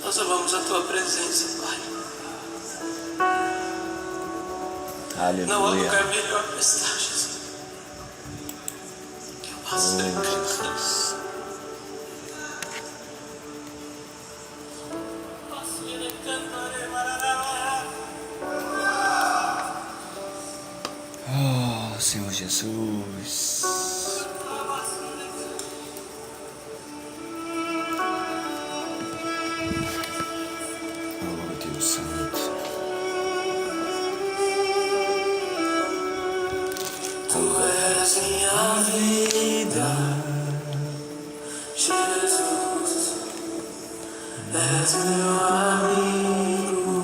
Nós amamos a tua presença, Pai. Aleluia. Não há lugar melhor para estar, Jesus. Que eu possa Jesus. Oh, Senhor Jesus. Oh, Deus Santo. Tu és minha vida, Jesus. És meu amigo.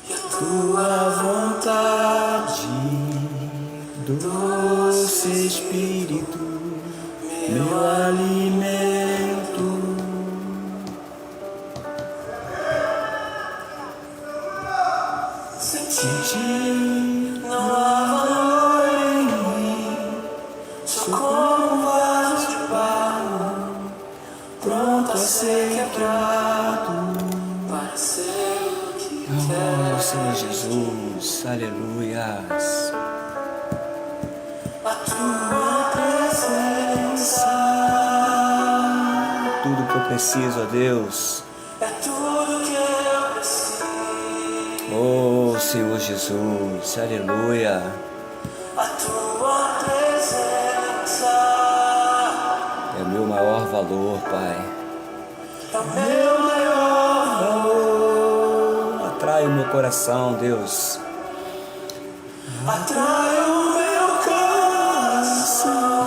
E a tua vontade, Doce Espírito, meu alimento. sentir não há valor em mim. Sou como um vaso de barro, pronto a ser quebrado, para ser o que Oh, Senhor queres. Jesus, aleluias. A tua presença Tudo que eu preciso, ó Deus. é tudo que eu preciso. Oh, Senhor Jesus, aleluia. A tua presença É o meu maior valor, Pai. é o meu maior valor. Atrai o meu coração, Deus. Atrai o meu coração.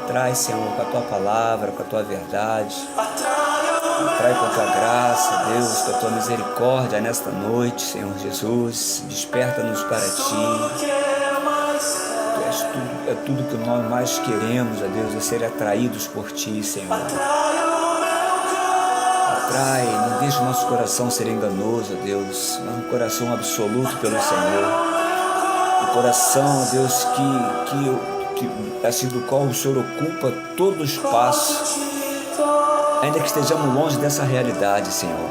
Atrai, Senhor, com a tua palavra, com a tua verdade. Atrai Com a tua graça, Deus, com a tua misericórdia nesta noite, Senhor Jesus. Desperta-nos para ti. o que eu mais Tu és tudo, é tudo que nós mais queremos, ó Deus, é ser atraídos por ti, Senhor. atrai o meu coração. Atrai, não deixe o nosso coração ser enganoso, ó Deus. Mas um coração absoluto pelo Senhor. Um coração, ó Deus, que assim do qual o Senhor ocupa todo o espaço. Ainda que estejamos longe dessa realidade, Senhor,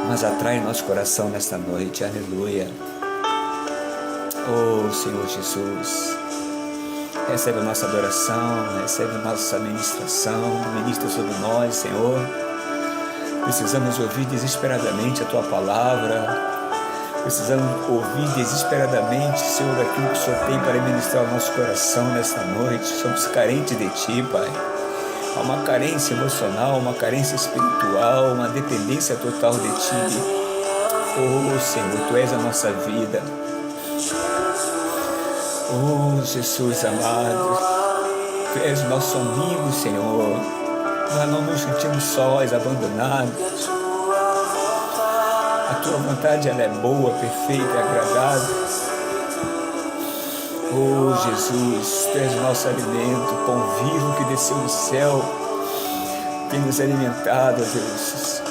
mas atrai nosso coração nesta noite, aleluia. Oh, Senhor Jesus, recebe a nossa adoração, recebe a nossa ministração, ministra sobre nós, Senhor. Precisamos ouvir desesperadamente a Tua palavra, precisamos ouvir desesperadamente, Senhor, aquilo que o Senhor tem para ministrar ao nosso coração nesta noite. Somos carentes de Ti, Pai. Há uma carência emocional, uma carência espiritual, uma dependência total de Ti. Oh, Senhor, Tu és a nossa vida. Oh, Jesus amado, Tu és nosso amigo, Senhor. Nós não nos sentimos sós, abandonados. A Tua vontade, ela é boa, perfeita e agradável. Oh, Jesus, Tu és o nosso alimento, pão vivo que desceu do céu, tem nos alimentado, ó Deus.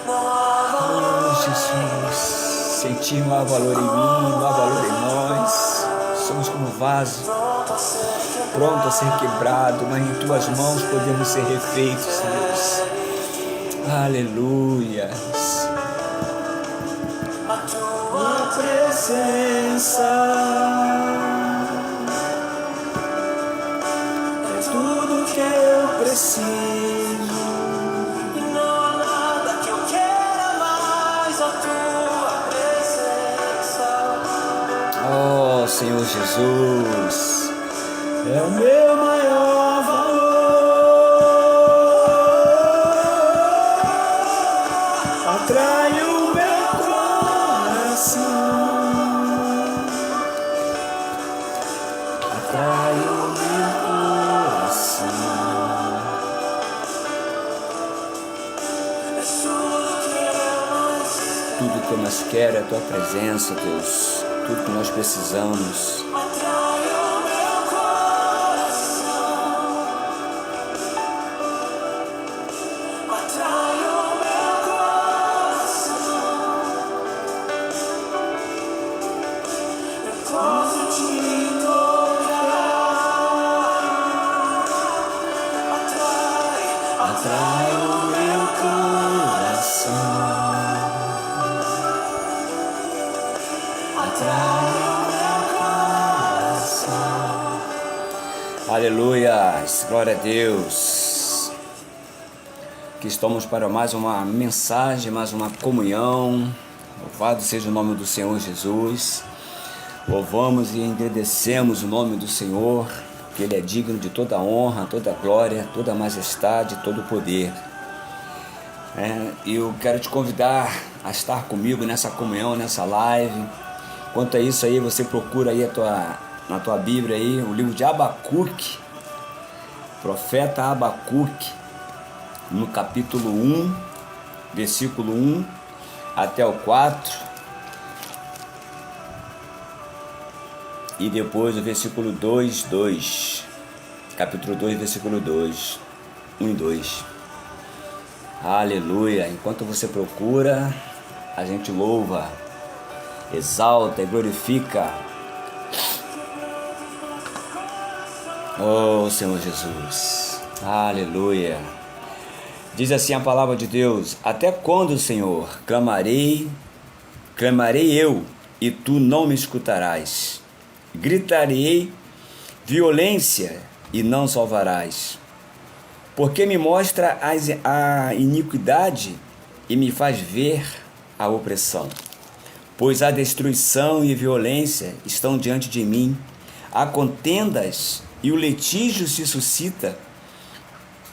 Oh, Jesus, sentir não há valor em mim, não há valor em nós. Somos como vaso, pronto a ser quebrado, mas em Tuas mãos podemos ser refeitos, Deus. Aleluia. A tua presença é tudo que eu preciso. E não há nada que eu queira mais. A tua presença Oh, Senhor Jesus, é o meu maior valor. Atrai o meu coração. Atrai o meu coração. tudo que eu mais quero é a Tua presença, Deus. Tudo que nós precisamos. atrai o meu coração, atrai o meu coração. Aleluia, glória a Deus. Aqui estamos para mais uma mensagem, mais uma comunhão. Louvado seja o nome do Senhor Jesus. Louvamos e engrandecemos o nome do Senhor, que Ele é digno de toda honra, toda glória, toda majestade, todo poder. E eu quero te convidar a estar comigo nessa comunhão, nessa live. Quanto a isso aí, você procura aí na tua Bíblia aí, o livro de Abacuque, profeta Abacuque, no capítulo 1, versículo 1 até o 4. E depois o versículo 2, capítulo 2, versículo 2, 1 e 2. Aleluia! Enquanto você procura, a gente louva, exalta e glorifica. Oh Senhor Jesus, aleluia! Diz assim a palavra de Deus: até quando, Senhor, clamarei eu, e tu não me escutarás? Gritarei violência e não salvarás. Porque me mostra a iniquidade e me faz ver a opressão. Pois a destruição e violência estão diante de mim, há contendas e o litígio se suscita.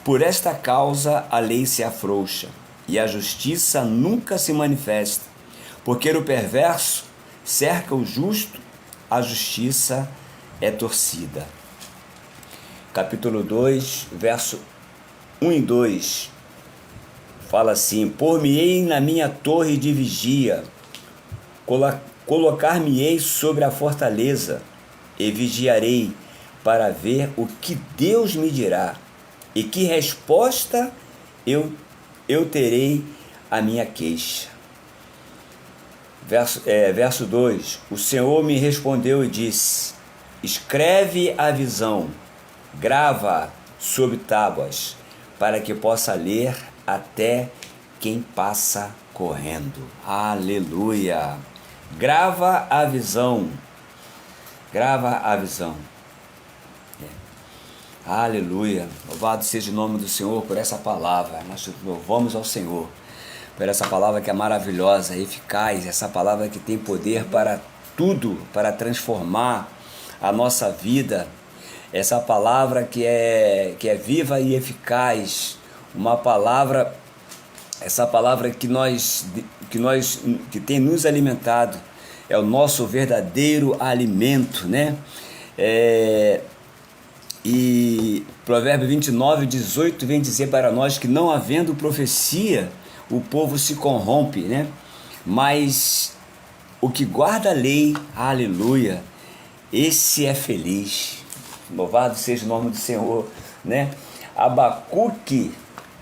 Por esta causa a lei se afrouxa e a justiça nunca se manifesta. Porque o perverso cerca o justo, a justiça é torcida. Capítulo 2, verso 1 e 2, fala assim: por-me-ei na minha torre de vigia, colocar-me-ei sobre a fortaleza, e vigiarei para ver o que Deus me dirá, e que resposta eu terei à minha queixa. Verso 2: o Senhor me respondeu e disse: escreve a visão, grava sobre tábuas, para que possa ler até quem passa correndo. Aleluia! Grava a visão. Grava a visão. Aleluia! Louvado seja o nome do Senhor por essa palavra. Nós louvamos ao Senhor por essa palavra que é maravilhosa, eficaz, essa palavra que tem poder para tudo, para transformar a nossa vida, essa palavra que é viva e eficaz, uma palavra, essa palavra que tem nos alimentado, é o nosso verdadeiro alimento, né? E Provérbio 29:18 vem dizer para nós que não havendo profecia, o povo se corrompe, né? Mas o que guarda a lei, aleluia, esse é feliz. Louvado seja o nome do Senhor, né? Abacuque,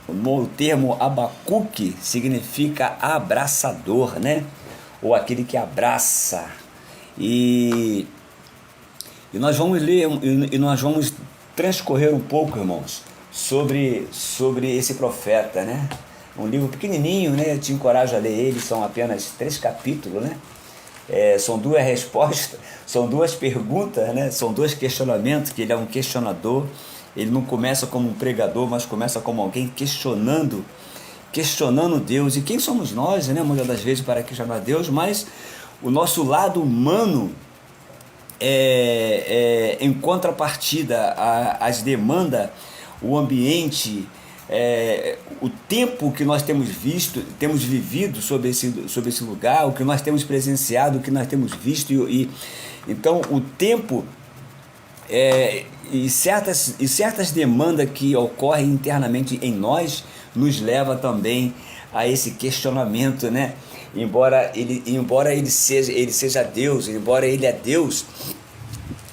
o termo Abacuque significa abraçador, né? Ou aquele que abraça. E nós vamos ler, e nós vamos transcorrer um pouco, irmãos, sobre esse profeta, né? Um livro pequenininho, né? Eu te encorajo a ler ele, são apenas 3 capítulos, né? São 2 respostas, são 2 perguntas, né? São 2 questionamentos, que ele é um questionador. Ele não começa como um pregador, mas começa como alguém questionando Deus. E quem somos nós, né? Muitas das vezes para questionar Deus, mas o nosso lado humano, em contrapartida às demandas, o ambiente, o tempo que nós temos vivido sobre esse lugar, o que nós temos presenciado, o que nós temos visto, então o tempo e certas demandas que ocorrem internamente em nós nos leva também a esse questionamento, né? Embora ele seja Deus, embora ele é Deus,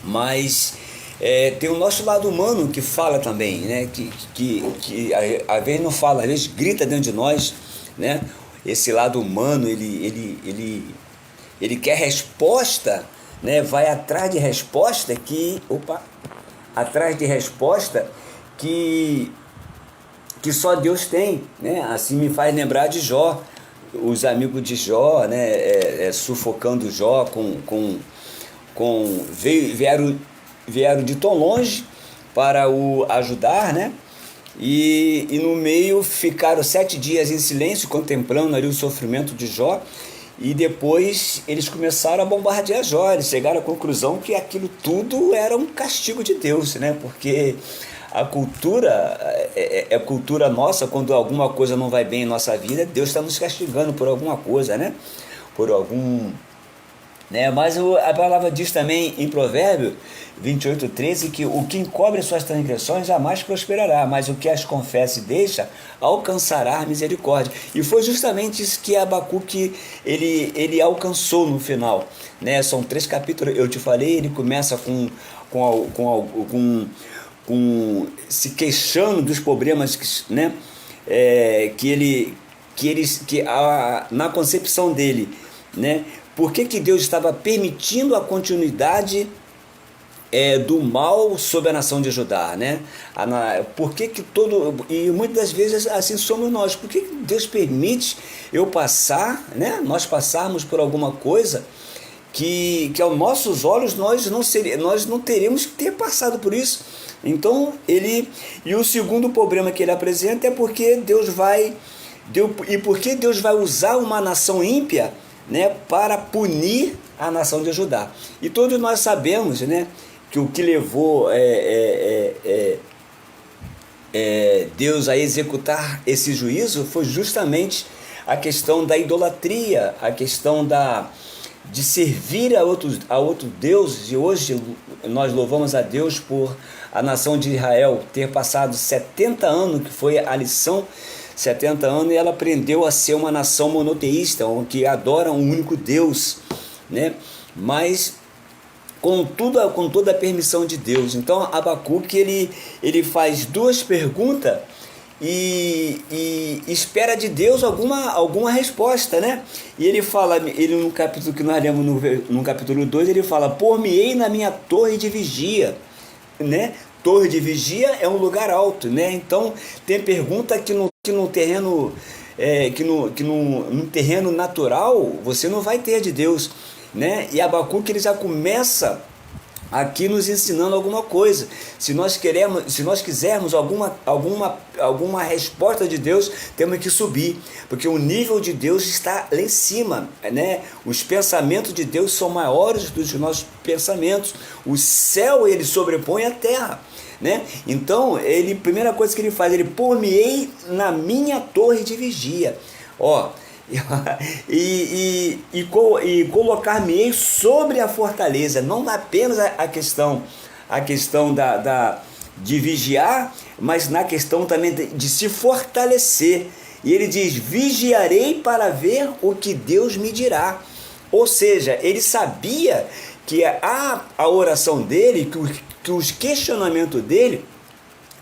mas tem o nosso lado humano que fala também, né? Que às vezes não fala, às vezes grita dentro de nós, né? Esse lado humano, ele quer resposta, né? Vai atrás de resposta que que só Deus tem, né? Assim me faz lembrar de Jó, os amigos de Jó, né? Sufocando Jó vieram de tão longe para o ajudar, né? E no meio ficaram 7 dias em silêncio, contemplando ali o sofrimento de Jó, e depois eles começaram a bombardear Jó. Eles chegaram à conclusão que aquilo tudo era um castigo de Deus, né? Porque a cultura é cultura nossa. Quando alguma coisa não vai bem em nossa vida, Deus está nos castigando por alguma coisa, né? Por algum... né? Mas a palavra diz também em Provérbio 28:13 que o que encobre suas transgressões jamais prosperará, mas o que as confessa e deixa alcançará misericórdia. E foi justamente isso que Abacuque ele alcançou no final, né? São 3 capítulos, eu te falei. Ele começa com se queixando dos problemas que, né? Na concepção dele, né? Por que Deus estava permitindo a continuidade do mal sobre a nação de Judá, né? Por que e muitas das vezes assim somos nós. Por que Deus permite nós passarmos por alguma coisa que aos nossos olhos nós não teríamos que ter passado por isso? Então e o segundo problema que ele apresenta é porque Deus vai usar uma nação ímpia, né, para punir a nação de Judá. E todos nós sabemos, né, que o que levou Deus a executar esse juízo foi justamente a questão da idolatria, a questão de servir a outro Deus. E hoje nós louvamos a Deus por a nação de Israel ter passado 70 anos, que foi a lição, 70 anos, e ela aprendeu a ser uma nação monoteísta, que adora um único Deus, né? Mas com toda a permissão de Deus. Então Abacuque ele faz 2 perguntas e espera de Deus alguma resposta, né? E ele fala, no capítulo que nós lemos, no capítulo 2, ele fala: por-me-ei na minha torre de vigia, né? Torre de vigia é um lugar alto, né? Então tem pergunta que no terreno no terreno natural você não vai ter de Deus, né? E Abacuque ele já começa aqui nos ensinando alguma coisa. Se nós quisermos alguma resposta de Deus, temos que subir, porque o nível de Deus está lá em cima, né? Os pensamentos de Deus são maiores do que os nossos pensamentos. O céu ele sobrepõe a terra, né? Então primeira coisa que ele faz, ele por-me-ei na minha torre de vigia, e colocar-me-ei sobre a fortaleza. Não apenas a questão de vigiar, mas na questão também de se fortalecer. E ele diz: vigiarei para ver o que Deus me dirá. Ou seja, ele sabia que a oração dele, que os questionamentos dele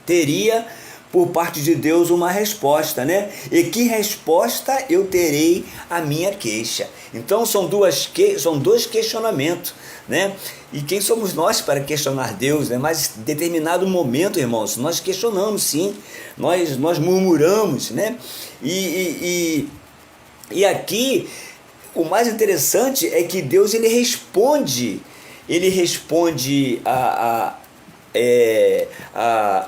teria por parte de Deus uma resposta, né? E que resposta eu terei à minha queixa? Então são 2 questionamentos, né? E quem somos nós para questionar Deus, né? Mas em determinado momento, irmãos, nós questionamos, sim, nós murmuramos, né? E aqui o mais interessante é que Deus ele responde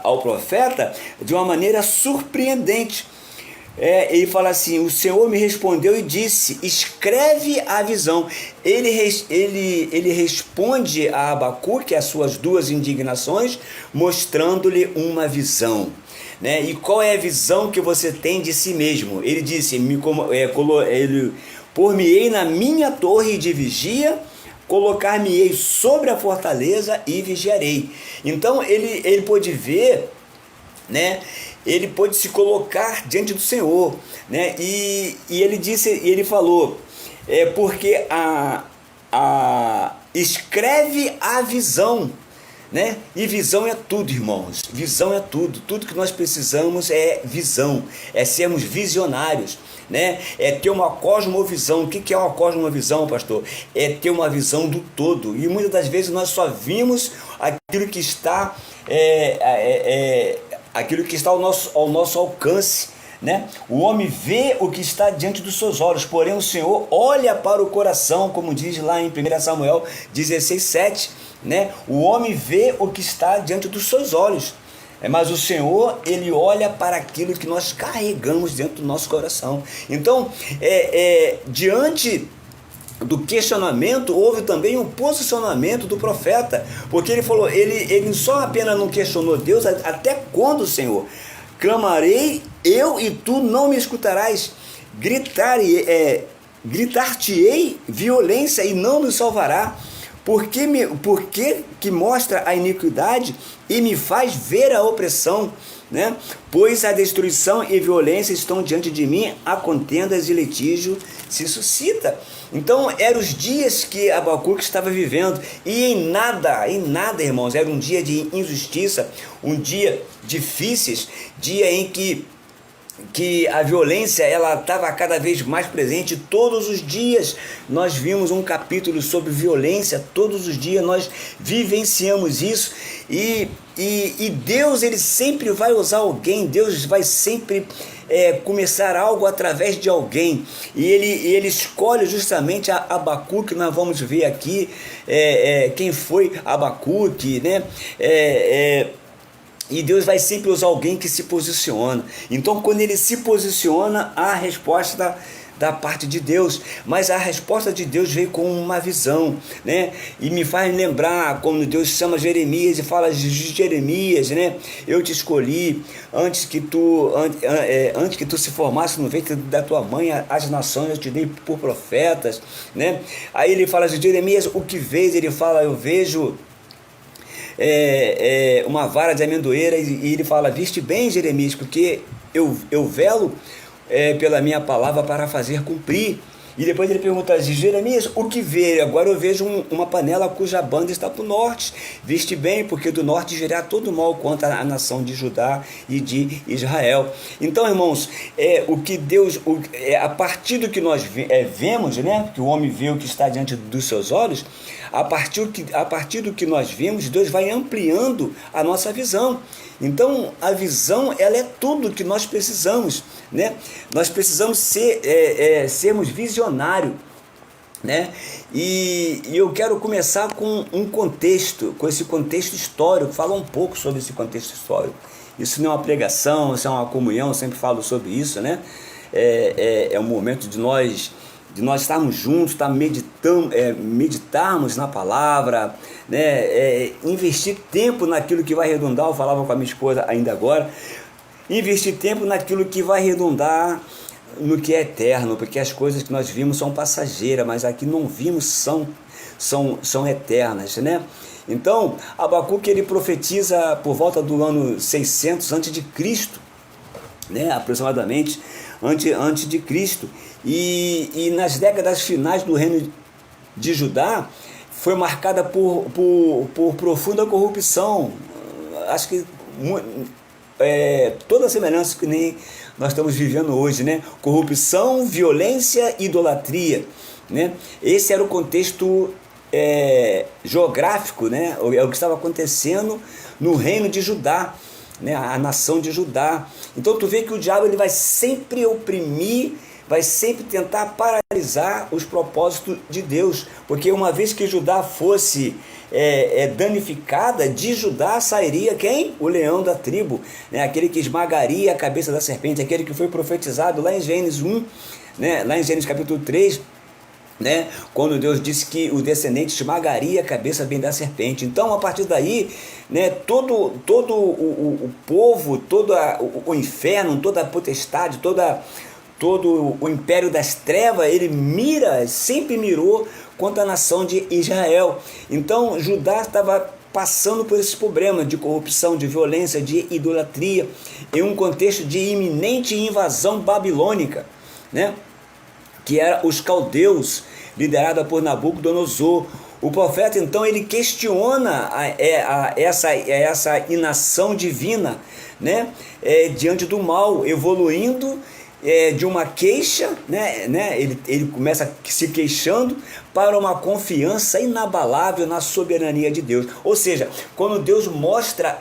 ao profeta de uma maneira surpreendente. Ele fala assim: o Senhor me respondeu e disse: escreve a visão. Ele responde a Abacuque as suas 2 indignações, mostrando-lhe uma visão, né? E qual é a visão que você tem de si mesmo? Ele disse: por-me-ei na minha torre de vigia, colocar-me-ei sobre a fortaleza e vigiarei. Então ele pôde ver, né? Ele pôde se colocar diante do Senhor, né? E ele falou, porque escreve a visão, né? E visão é tudo, irmãos. Visão é tudo. Tudo que nós precisamos é visão, é sermos visionários, né? É ter uma cosmovisão. O que é uma cosmovisão, pastor? É ter uma visão do todo. E muitas das vezes nós só vimos aquilo que está aquilo que está ao nosso alcance, né? O homem vê o que está diante dos seus olhos, porém o Senhor olha para o coração, como diz lá em 1 Samuel 16:7, né? O homem vê o que está diante dos seus olhos, mas o Senhor, Ele olha para aquilo que nós carregamos dentro do nosso coração. Então, diante do questionamento, houve também um posicionamento do profeta, porque ele falou, ele só apenas não questionou Deus: até quando, Senhor? Clamarei eu e tu não me escutarás, gritar-te-ei violência e não me salvará, porque que mostra a iniquidade e me faz ver a opressão, né? Pois a destruição e violência estão diante de mim, a contendas e litígio se suscita. Então eram os dias que Abacuque estava vivendo, e em nada, irmãos, era um dia de injustiça, um dia difícil, dia em que a violência ela estava cada vez mais presente. Todos os dias nós vimos um capítulo sobre violência, todos os dias nós vivenciamos isso, e Deus, ele sempre vai usar alguém, Deus vai sempre começar algo através de alguém, e ele escolhe justamente Abacuque. Nós vamos ver aqui quem foi Abacuque, né? E Deus vai sempre usar alguém que se posiciona. Então, quando ele se posiciona, há a resposta da parte de Deus. Mas a resposta de Deus veio com uma visão, né? E me faz lembrar quando Deus chama Jeremias e fala de Jeremias, né? Eu te escolhi antes que tu se formasse no ventre da tua mãe, as nações eu te dei por profetas, né? Aí ele fala de Jeremias, o que vês? Ele fala, eu vejo uma vara de amendoeira, e ele fala, viste bem, Jeremias, porque eu velo pela minha palavra para fazer cumprir. E depois ele pergunta, Jeremias, o que vê? Agora eu vejo uma panela cuja banda está para o norte. Viste bem, porque do norte virá todo mal contra a nação de Judá e de Israel. Então, irmãos, o que Deus, a partir do que nós vemos, né, que o homem vê o que está diante dos seus olhos, a partir do que nós vemos, Deus vai ampliando a nossa visão. Então a visão, ela é tudo que nós precisamos, né? Nós precisamos sermos visionários, né? E eu quero começar com com esse contexto histórico, falar um pouco sobre esse contexto histórico. Isso não é uma pregação, isso é uma comunhão, eu sempre falo sobre isso, né? É um momento de nós estarmos juntos, meditarmos na palavra, né? Investir tempo naquilo que vai redundar. Eu falava com a minha esposa ainda agora, investir tempo naquilo que vai redundar no que é eterno, porque as coisas que nós vimos são passageiras, mas aqui não vimos são eternas, né? Então Abacuque, ele profetiza por volta do ano 600 a.C., né? Aproximadamente antes de Cristo, e nas décadas finais do reino de Judá foi marcada por profunda corrupção. Acho que toda a semelhança que nem nós estamos vivendo hoje, né? Corrupção, violência, idolatria, né? Esse era o contexto geográfico, né? É o que estava acontecendo no reino de Judá, né? A nação de Judá. Então tu vê que o diabo, ele vai sempre oprimir, vai sempre tentar paralisar os propósitos de Deus, porque uma vez que Judá fosse danificada, de Judá sairia quem? O leão da tribo, né? Aquele que esmagaria a cabeça da serpente, aquele que foi profetizado lá em Gênesis 1, né? Lá em Gênesis capítulo 3, né? Quando Deus disse que o descendente esmagaria a cabeça bem da serpente. Então, a partir daí, né, todo o povo, todo o inferno, toda a potestade, todo o império das trevas, ele sempre mirou contra a nação de Israel. Então Judá estava passando por esse problema de corrupção, de violência, de idolatria, em um contexto de iminente invasão babilônica, né? Que era os caldeus, liderada por Nabucodonosor. O profeta, então, ele questiona essa inação divina, né? Diante do mal, evoluindo de uma queixa, né? Ele começa se queixando para uma confiança inabalável na soberania de Deus. Ou seja, quando Deus mostra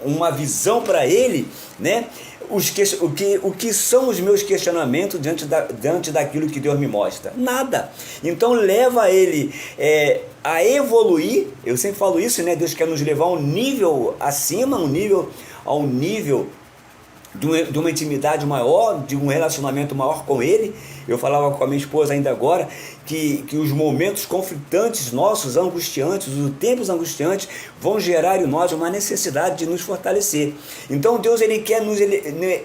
uma visão para ele, né? O que são os meus questionamentos diante daquilo que Deus me mostra? Nada. Então leva ele a evoluir. Eu sempre falo isso, né? Deus quer nos levar a um nível acima, a um nível de uma intimidade maior, de um relacionamento maior com Ele. Eu falava com a minha esposa ainda agora que os momentos conflitantes nossos, angustiantes, os tempos angustiantes, vão gerar em nós uma necessidade de nos fortalecer. Então Deus, Ele quer nos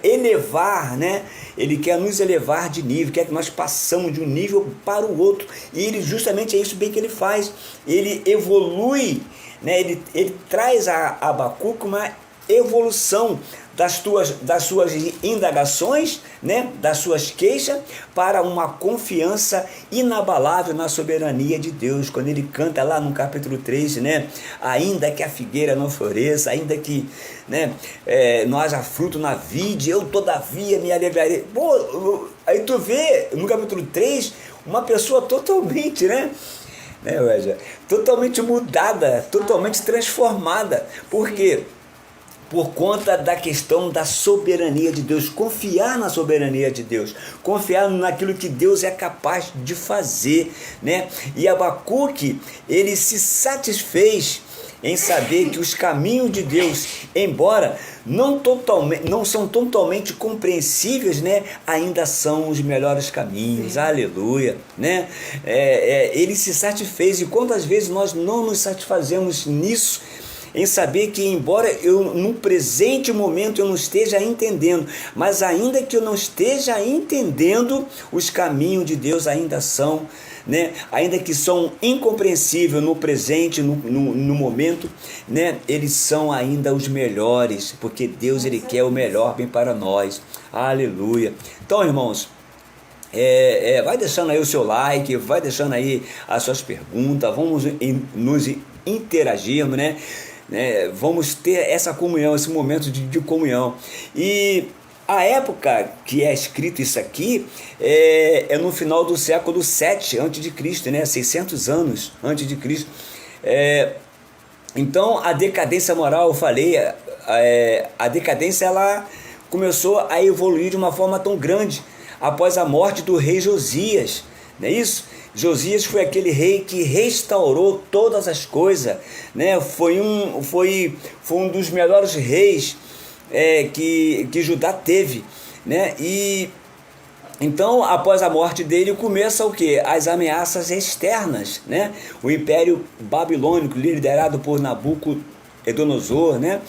elevar, né? Ele quer nos elevar de nível, quer que nós passamos de um nível para o outro. E Ele, justamente é isso bem que Ele faz. Ele evolui, né? Ele traz a Abacuque uma evolução das suas indagações, né, das suas queixas, para uma confiança inabalável na soberania de Deus. Quando ele canta lá no capítulo 3, né, ainda que a figueira não floresça, ainda que, né, não haja fruto na vide, eu todavia me alegrarei. Pô, aí tu vê no capítulo 3 uma pessoa totalmente, né, totalmente mudada, totalmente transformada. Por quê? Por conta da questão da soberania de Deus, confiar na soberania de Deus, confiar naquilo que Deus é capaz de fazer, né? E Abacuque, ele se satisfez em saber que os caminhos de Deus, embora não são totalmente compreensíveis, né, ainda são os melhores caminhos. Aleluia, né? Ele se satisfez. E quantas vezes nós não nos satisfazemos nisso, em saber que, embora eu no presente momento eu não esteja entendendo, mas ainda que eu não esteja entendendo, os caminhos de Deus ainda são, né, ainda que são incompreensíveis no presente, no momento, né, eles são ainda os melhores, porque Deus, Ele quer o melhor bem para nós. Aleluia. Então, irmãos, vai deixando aí o seu like, vai deixando aí as suas perguntas, vamos nos interagirmos, né? Vamos ter essa comunhão, esse momento de comunhão. E a época que é escrito isso aqui é no final do século 7 a.C., né? 600 anos antes de Cristo. Então a decadência moral, eu falei, a decadência ela começou a evoluir de uma forma tão grande após a morte do rei Josias, não é isso? Josias foi aquele rei que restaurou todas as coisas, né? Foi um dos melhores reis que Judá teve, né? E então, após a morte dele, começa o quê? As ameaças externas, né? O Império Babilônico, liderado por Nabucodonosor, né?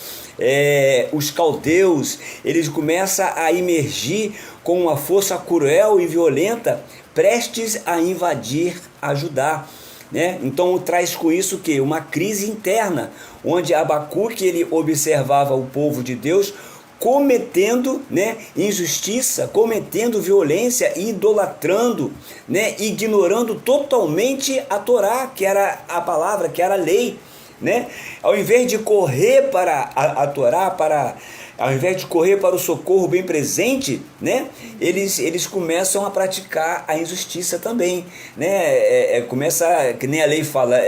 Os caldeus, eles começam a emergir com uma força cruel e violenta, prestes a invadir a Judá, né? Então traz com isso que uma crise interna, onde Abacuque ele observava o povo de Deus cometendo, né, injustiça, cometendo violência, idolatrando, né, ignorando totalmente a Torá, que era a palavra, que era a lei, né? Ao invés de correr para a Torá, ao invés de correr para o socorro bem presente, né, eles começam a praticar a injustiça também, né? Começa, que nem a lei fala,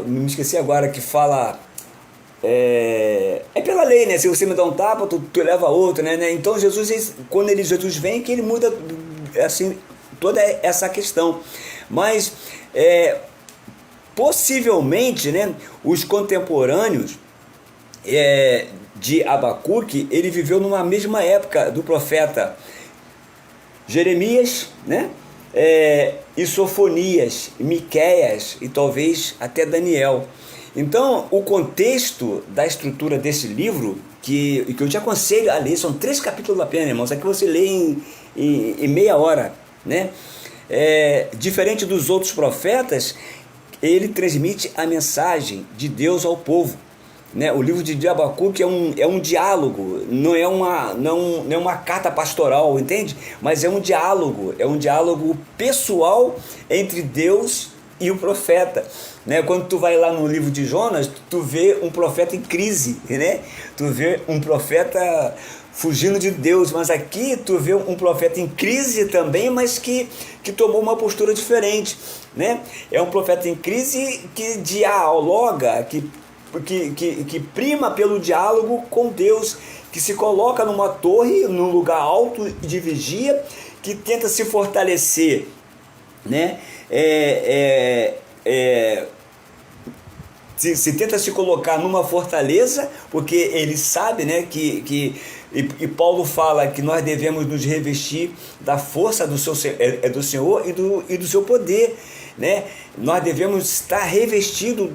me esqueci agora, que fala, pela lei, né? Se você me dá um tapa, tu leva outro, né? Então Jesus, quando Jesus vem, que ele muda assim toda essa questão. Mas possivelmente, né, os contemporâneos de Abacuque, ele viveu numa mesma época do profeta Jeremias, né, e Sofonias, Miqueias e talvez até Daniel. Então, o contexto da estrutura desse livro, que eu te aconselho a ler, são 3 capítulos apenas, irmãos, aqui você lê em meia hora, né? Diferente dos outros profetas, ele transmite a mensagem de Deus ao povo, né? O livro de Abacuque é um diálogo, não é uma carta pastoral, entende? Mas é um diálogo pessoal entre Deus e o profeta, né? Quando tu vai lá no livro de Jonas, tu vê um profeta em crise, né? Tu vê um profeta fugindo de Deus, mas aqui tu vê um profeta em crise também, mas que tomou uma postura diferente, né? É um profeta em crise que dialoga, que prima pelo diálogo com Deus, que se coloca numa torre, num lugar alto de vigia, que tenta se fortalecer, né? Se tenta se colocar numa fortaleza, porque ele sabe, né, e Paulo fala que nós devemos nos revestir da força do Senhor e do seu poder, né? Nós devemos estar revestidos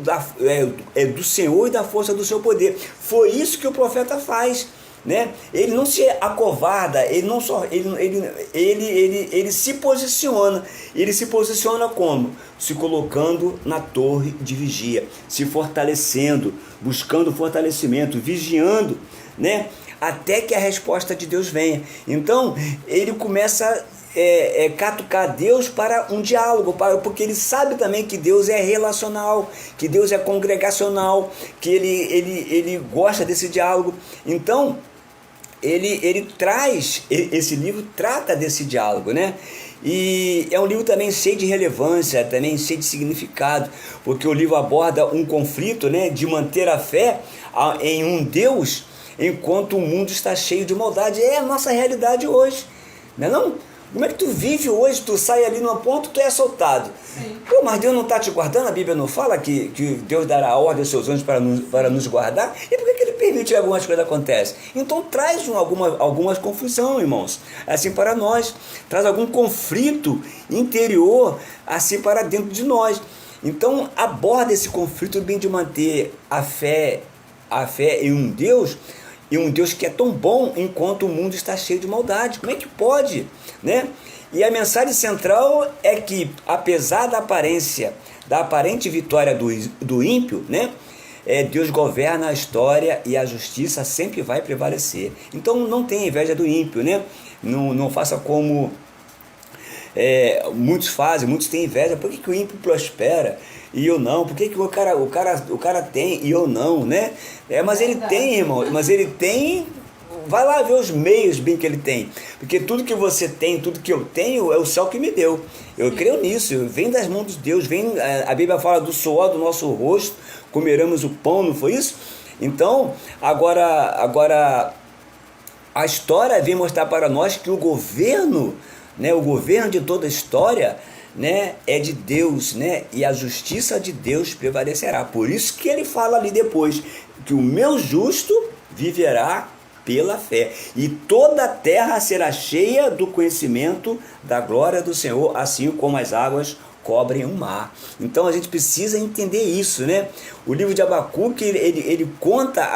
do Senhor e da força do seu poder. Foi isso que o profeta faz, né? Ele não se acovarda, ele se posiciona. Ele se posiciona como? Se colocando na torre de vigia, se fortalecendo, buscando fortalecimento, vigiando, né? Até que a resposta de Deus venha. Então ele começa a catucar Deus para um diálogo, porque ele sabe também que Deus é relacional, que Deus é congregacional, que ele gosta desse diálogo. Então ele traz, esse livro trata desse diálogo, né? E é um livro também cheio de relevância, também cheio de significado, porque o livro aborda um conflito, né, de manter a fé em um Deus enquanto o mundo está cheio de maldade. É a nossa realidade hoje, não é não? Como é que tu vive hoje? Tu sai ali num ponto, tu é assaltado. Pô, mas Deus não está te guardando? A Bíblia não fala que Deus dará ordem aos seus anjos para nos guardar? E por que ele permite que algumas coisas aconteçam? Então traz algumas confusão, irmãos, assim para nós. Traz algum conflito interior, assim para dentro de nós. Então aborda esse conflito bem de manter a fé em um Deus, e um Deus que é tão bom enquanto o mundo está cheio de maldade. Como é que pode, né? E a mensagem central é que, apesar da aparente vitória do ímpio, né, Deus governa a história e a justiça sempre vai prevalecer. Então não tenha inveja do ímpio, né? Não faça como muitos fazem. Muitos têm inveja. Por que o ímpio prospera e eu não? Por que o cara tem e eu não, né? Mas ele tem, irmão, mas ele tem. Vai lá ver os meios bem que ele tem, porque tudo que você tem, tudo que eu tenho, é o céu que me deu. Eu creio nisso, vem das mãos de Deus, a Bíblia fala do suor do nosso rosto, comeremos o pão, não foi isso? Então, agora a história vem mostrar para nós que o governo, né, o governo de toda a história, né, é de Deus, né, e a justiça de Deus prevalecerá. Por isso que ele fala ali depois, que o meu justo viverá pela fé, e toda a terra será cheia do conhecimento da glória do Senhor, assim como as águas cobrem o mar. Então a gente precisa entender isso, né? O livro de Abacuque, ele conta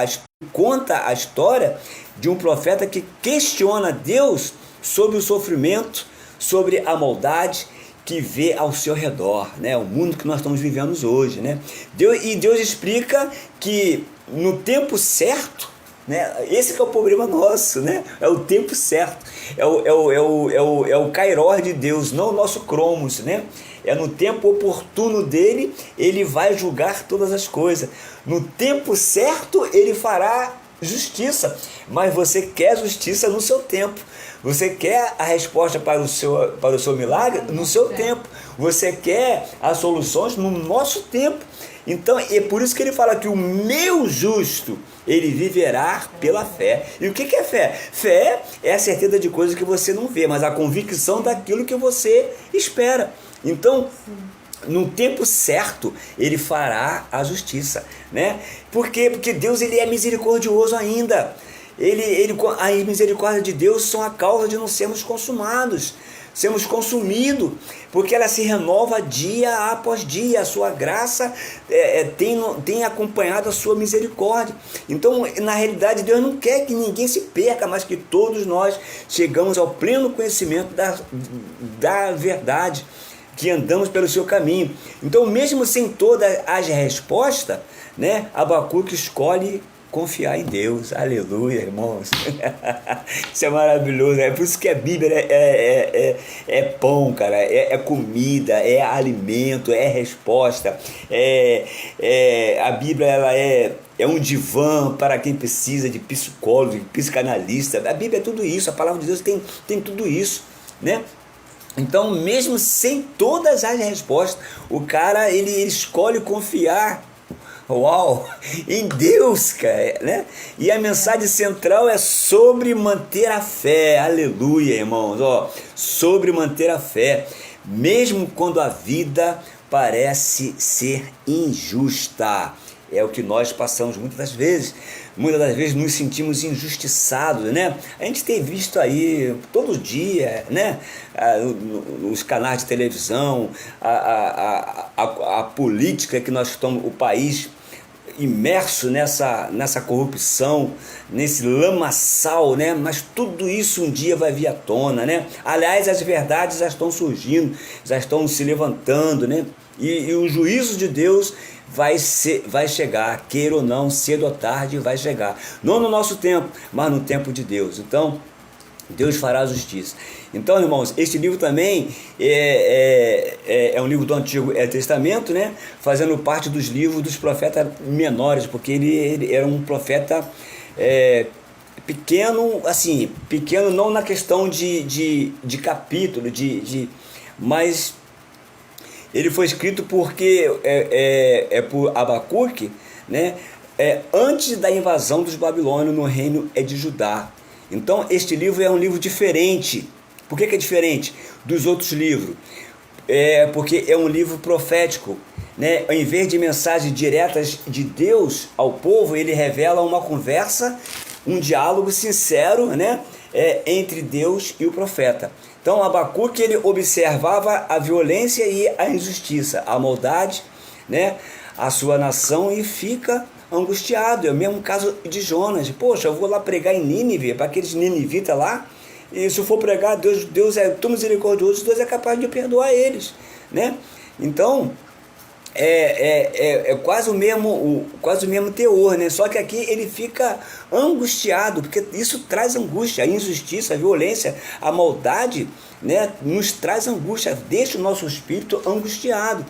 a história de um profeta que questiona Deus sobre o sofrimento, sobre a maldade que vê ao seu redor, né? O mundo que nós estamos vivendo hoje, né? Deus explica que no tempo certo, né? Esse que é o problema nosso, né? É o tempo certo, é o kairós de Deus, não o nosso cromos, né? É no tempo oportuno dele, ele vai julgar todas as coisas. No tempo certo, ele fará justiça, mas você quer justiça no seu tempo. Você quer a resposta para o seu milagre no seu tempo. Você quer as soluções no nosso tempo. Então é por isso que ele fala que o meu justo, ele viverá pela fé. E o que é fé? Fé é a certeza de coisas que você não vê, mas a convicção daquilo que você espera. Então, no tempo certo, ele fará a justiça, né? Por quê? Porque Deus, ele é misericordioso ainda. A misericórdia de Deus são a causa de não sermos consumidos, porque ela se renova dia após dia. A sua graça tem acompanhado a sua misericórdia. Então, na realidade, Deus não quer que ninguém se perca, mas que todos nós chegamos ao pleno conhecimento da verdade, que andamos pelo seu caminho. Então, mesmo sem todas as respostas, né, Abacuque escolhe confiar em Deus. Aleluia, irmãos. Isso é maravilhoso. É por isso que a Bíblia é pão, cara. É comida, é alimento, é resposta. A Bíblia ela é um divã para quem precisa de psicólogo, de psicanalista. A Bíblia é tudo isso. A palavra de Deus tem tudo isso, né? Então, mesmo sem todas as respostas, o cara ele escolhe confiar, uau, em Deus, cara, né? E a mensagem central é sobre manter a fé. Aleluia, irmãos, ó, sobre manter a fé, mesmo quando a vida parece ser injusta. É o que nós passamos muitas das vezes nos sentimos injustiçados, né? A gente tem visto aí todo dia, né? Os canais de televisão, a política que nós estamos, o país imerso nessa corrupção, nesse lamaçal, né? Mas tudo isso um dia vai vir à tona, né? Aliás, as verdades já estão surgindo, já estão se levantando, né? E o juízo de Deus vai chegar, queira ou não, cedo ou tarde vai chegar. Não no nosso tempo, mas no tempo de Deus. Então, Deus fará justiça. Então, irmãos, este livro também é um livro do Antigo Testamento, né? Fazendo parte dos livros dos profetas menores, porque ele era um profeta pequeno, assim, pequeno não na questão de capítulo, mas ele foi escrito porque por Abacuque, né? Antes da invasão dos babilônios no reino de Judá. Então este livro é um livro diferente. Por que é diferente dos outros livros? Porque é um livro profético, né? Em vez de mensagens diretas de Deus ao povo, ele revela uma conversa, um diálogo sincero, né? Entre Deus e o profeta. Então Abacuque ele observava a violência e a injustiça, a maldade, né, a sua nação e fica angustiado. É o mesmo caso de Jonas. Poxa, eu vou lá pregar em Nínive, para aqueles ninivitas lá, e se eu for pregar, Deus é tão misericordioso, Deus é capaz de perdoar eles, né? Então quase o mesmo teor, né? Só que aqui ele fica angustiado, porque isso traz angústia, a injustiça, a violência, a maldade, né? Nos traz angústia, deixa o nosso espírito angustiado.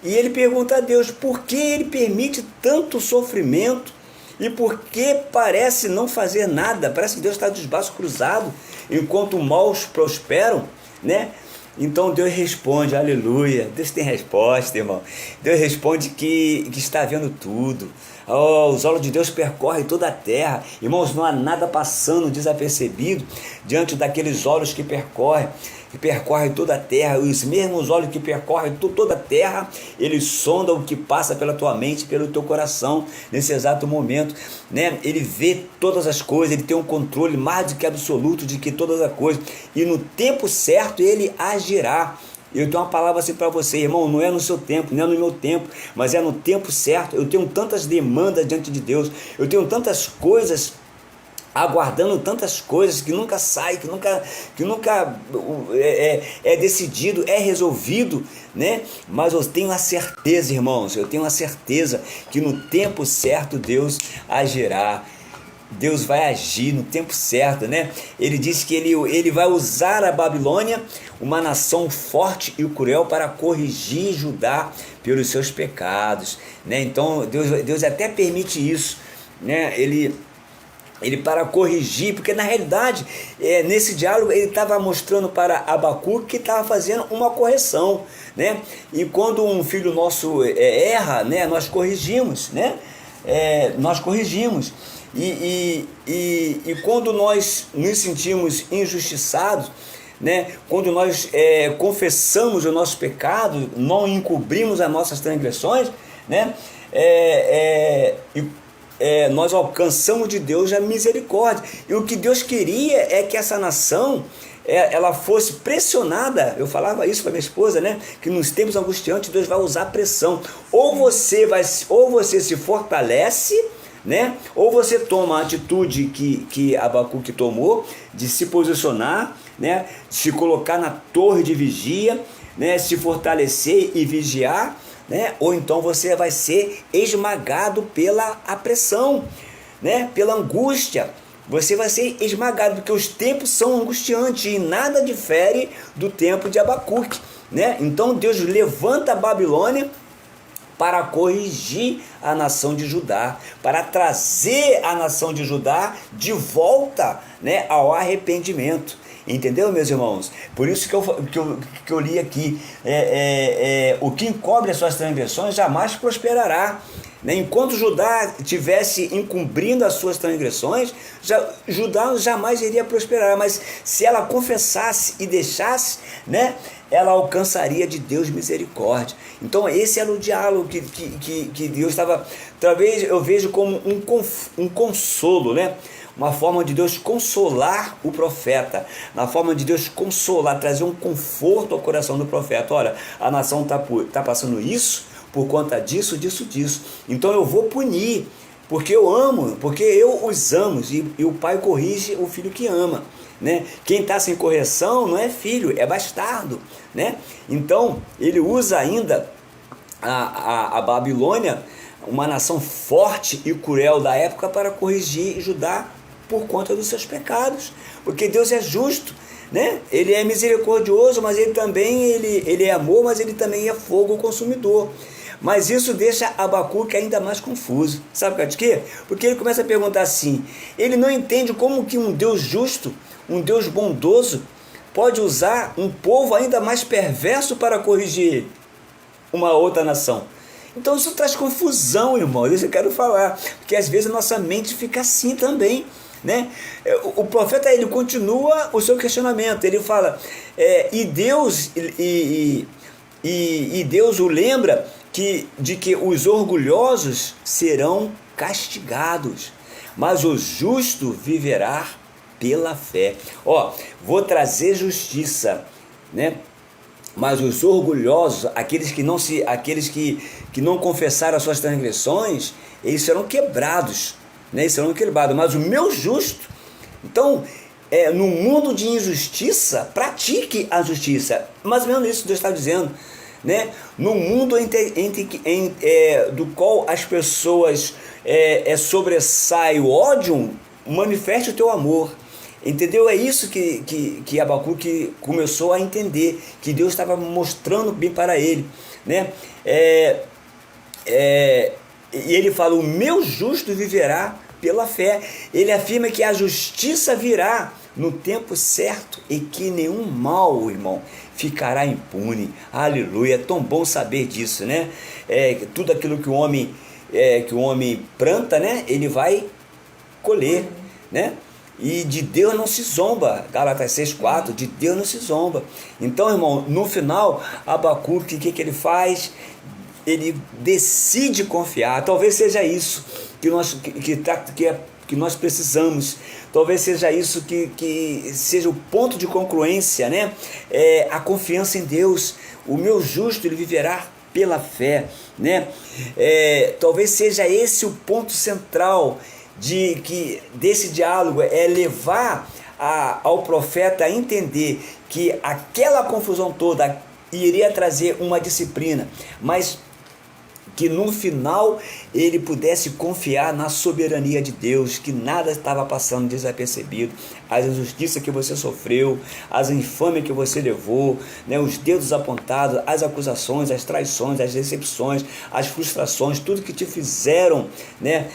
E ele pergunta a Deus por que ele permite tanto sofrimento e por que parece não fazer nada, parece que Deus está de braços cruzados enquanto maus prosperam, né? Então Deus responde, aleluia, Deus tem resposta, irmão. Deus responde que está vendo tudo. Os olhos de Deus percorrem toda a terra. Irmãos, não há nada passando desapercebido diante daqueles olhos que percorrem toda a terra. Os mesmos olhos que percorrem toda a terra, eles sondam o que passa pela tua mente, pelo teu coração, nesse exato momento, né? Ele vê todas as coisas, ele tem um controle mais do que absoluto de que todas as coisas, e no tempo certo ele agirá. Eu tenho uma palavra assim para você, irmão, não é no seu tempo, não é no meu tempo, mas é no tempo certo. Eu tenho tantas demandas diante de Deus, eu tenho tantas coisas, aguardando tantas coisas que nunca sai, que nunca é decidido, é resolvido, né? Mas eu tenho a certeza, irmãos, eu tenho a certeza que no tempo certo Deus agirá. Deus vai agir no tempo certo, né? Ele disse que ele vai usar a Babilônia, uma nação forte e cruel, para corrigir Judá pelos seus pecados, né? Então Deus até permite isso, né? Ele para corrigir, porque na realidade nesse diálogo ele estava mostrando para Abacuque que estava fazendo uma correção, né? E quando um filho nosso erra, né, nós corrigimos, né? Nós corrigimos. E quando nós nos sentimos injustiçados, né, quando nós confessamos o nosso pecado, não encobrimos as nossas transgressões, né, nós alcançamos de Deus a misericórdia. E o que Deus queria é que essa nação ela fosse pressionada. Eu falava isso para minha esposa, né, que nos tempos angustiantes Deus vai usar pressão. Ou você se fortalece, né? Ou você toma a atitude que Abacuque tomou, de se posicionar, né? Se colocar na torre de vigia, né? Se fortalecer e vigiar, né? Ou então você vai ser esmagado pela pressão. né, pela angústia. Você vai ser esmagado, porque os tempos são angustiantes e nada difere do tempo de Abacuque, né? Então Deus levanta a Babilônia para corrigir a nação de Judá, para trazer a nação de Judá de volta, né, ao arrependimento. Entendeu, meus irmãos? Por isso que eu li aqui, o que encobre as suas transgressões jamais prosperará. Né? Enquanto Judá estivesse encumbrindo as suas transgressões, Judá jamais iria prosperar, mas se ela confessasse e deixasse, né, ela alcançaria de Deus misericórdia. Então esse era o diálogo que Deus estava, talvez eu vejo como um consolo, né? Uma forma de Deus consolar o profeta, na forma de Deus consolar, trazer um conforto ao coração do profeta. Olha, a nação está passando isso por conta disso. Então eu vou punir, porque eu amo, porque eu os amo, e o pai corrige o filho que ama. Né? Quem está sem correção não é filho, é bastardo. Né? Então ele usa ainda a Babilônia, uma nação forte e cruel da época, para corrigir Judá por conta dos seus pecados, porque Deus é justo, né? Ele é misericordioso, mas ele também ele é amor, mas ele também é fogo consumidor. Mas isso deixa Abacuque ainda mais confuso. Sabe por causa de quê? Porque ele começa a perguntar assim, ele não entende como que um Deus justo, um Deus bondoso, pode usar um povo ainda mais perverso para corrigir uma outra nação. Então isso traz confusão, irmão, isso eu quero falar, porque às vezes a nossa mente fica assim também. Né? O profeta, ele continua o seu questionamento, ele fala, e Deus o lembra de que os orgulhosos serão castigados, mas o justo viverá pela fé. Vou trazer justiça, né? Mas os orgulhosos, aqueles que não confessaram as suas transgressões, eles serão quebrados, né? Eles serão quebrados. Mas o meu justo, então, no mundo de injustiça, pratique a justiça. Mais ou menos isso que Deus está dizendo, né? No mundo do qual as pessoas sobressaem o ódio, manifeste o teu amor. Entendeu? É isso que Abacuque começou a entender, que Deus estava mostrando bem para ele, né? E ele fala, o meu justo viverá pela fé. Ele afirma que a justiça virá no tempo certo e que nenhum mal, irmão, ficará impune. Aleluia, é tão bom saber disso, né? Tudo aquilo que o homem planta, né? Ele vai colher, né? E de Deus não se zomba. Gálatas 6,4, de Deus não se zomba. Então, irmão, no final, Abacuque, o que ele faz? Ele decide confiar. Talvez seja isso que nós precisamos. Talvez seja isso que seja o ponto de concluência, né? A confiança em Deus. O meu justo, ele viverá pela fé, né? Talvez seja esse o ponto central desse diálogo, levar ao profeta a entender que aquela confusão toda iria trazer uma disciplina, mas que no final ele pudesse confiar na soberania de Deus, que nada estava passando desapercebido, as injustiças que você sofreu, as infâmias que você levou, né, os dedos apontados, as acusações, as traições, as decepções, as frustrações, tudo que te fizeram, né,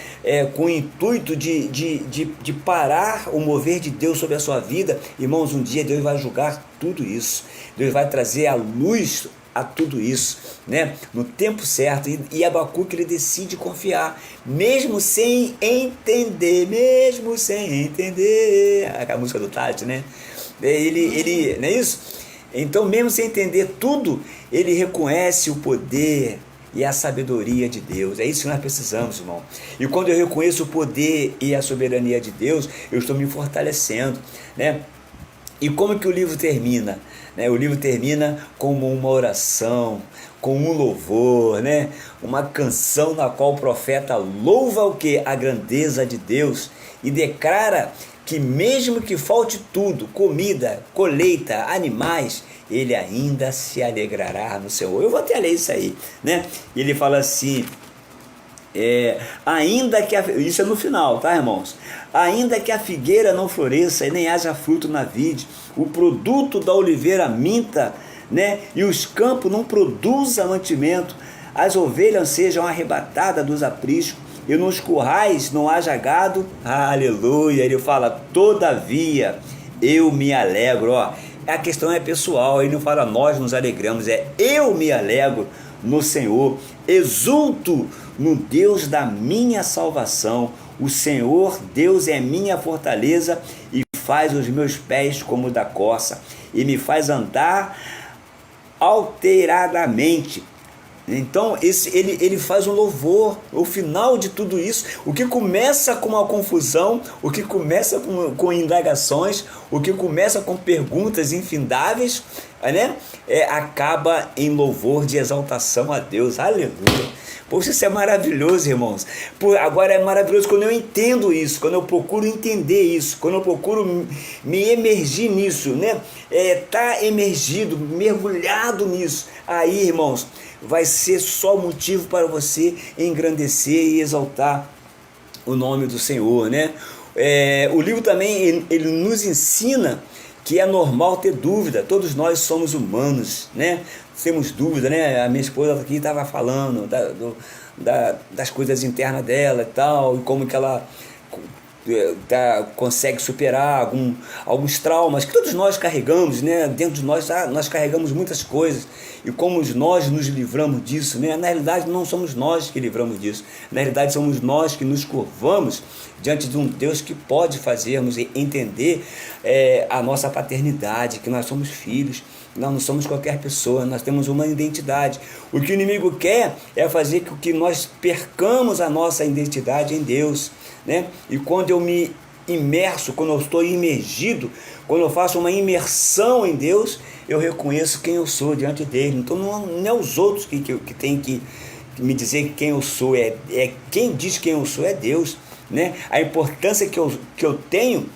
com o intuito de parar o mover de Deus sobre a sua vida. Irmãos, um dia Deus vai julgar tudo isso, Deus vai trazer à luz a tudo isso, né? No tempo certo. E Abacuque, ele decide confiar, mesmo sem entender, a música do Tati, né? Ele não é isso? Então, mesmo sem entender tudo, ele reconhece o poder e a sabedoria de Deus. É isso que nós precisamos, irmão. E quando eu reconheço o poder e a soberania de Deus, eu estou me fortalecendo, né? E como que o livro termina? O livro termina como uma oração, com um louvor, né? Uma canção na qual o profeta louva o quê? A grandeza de Deus, e declara que mesmo que falte tudo, comida, colheita, animais, ele ainda se alegrará no Senhor. Eu vou até ler isso aí, né? Ele fala assim, Ainda que isso é no final, tá, irmãos? Ainda que a figueira não floresça e nem haja fruto na vide, o produto da oliveira minta, né? E os campos não produzam mantimento, as ovelhas sejam arrebatadas dos apriscos, e nos currais não haja gado, aleluia. Ele fala, todavia eu me alegro, ó. A questão é pessoal, ele não fala nós nos alegramos, eu me alegro no Senhor, exulto no Deus da minha salvação. O Senhor Deus é minha fortaleza e faz os meus pés como da corça e me faz andar alteradamente. Então ele faz um louvor, o final de tudo isso, o que começa com uma confusão, o que começa com indagações, o que começa com perguntas infindáveis, né? Acaba em louvor de exaltação a Deus, aleluia. Poxa, isso é maravilhoso, irmãos. Agora é maravilhoso quando eu entendo isso, quando eu procuro entender isso, quando eu procuro me emergir nisso, né? Tá emergido, mergulhado nisso. Aí, irmãos, vai ser só motivo para você engrandecer e exaltar o nome do Senhor, né? O livro também, ele nos ensina que é normal ter dúvida, todos nós somos humanos, né? Temos dúvida, né? A minha esposa aqui estava falando das coisas internas dela e tal, e como que ela consegue superar alguns traumas que todos nós carregamos, né? Dentro de nós nós carregamos muitas coisas, e como nós nos livramos disso, né? Na realidade não somos nós que livramos disso, na realidade somos nós que nos curvamos diante de um Deus que pode fazermos entender a nossa paternidade, que nós somos filhos. Nós não somos qualquer pessoa, nós temos uma identidade. O que o inimigo quer é fazer com que nós percamos a nossa identidade em Deus, né? E quando eu me imerso, quando eu estou imergido, quando eu faço uma imersão em Deus, eu reconheço quem eu sou diante dele. Então não é os outros que tem que me dizer quem eu sou, quem diz quem eu sou é Deus, né? A importância que eu tenho,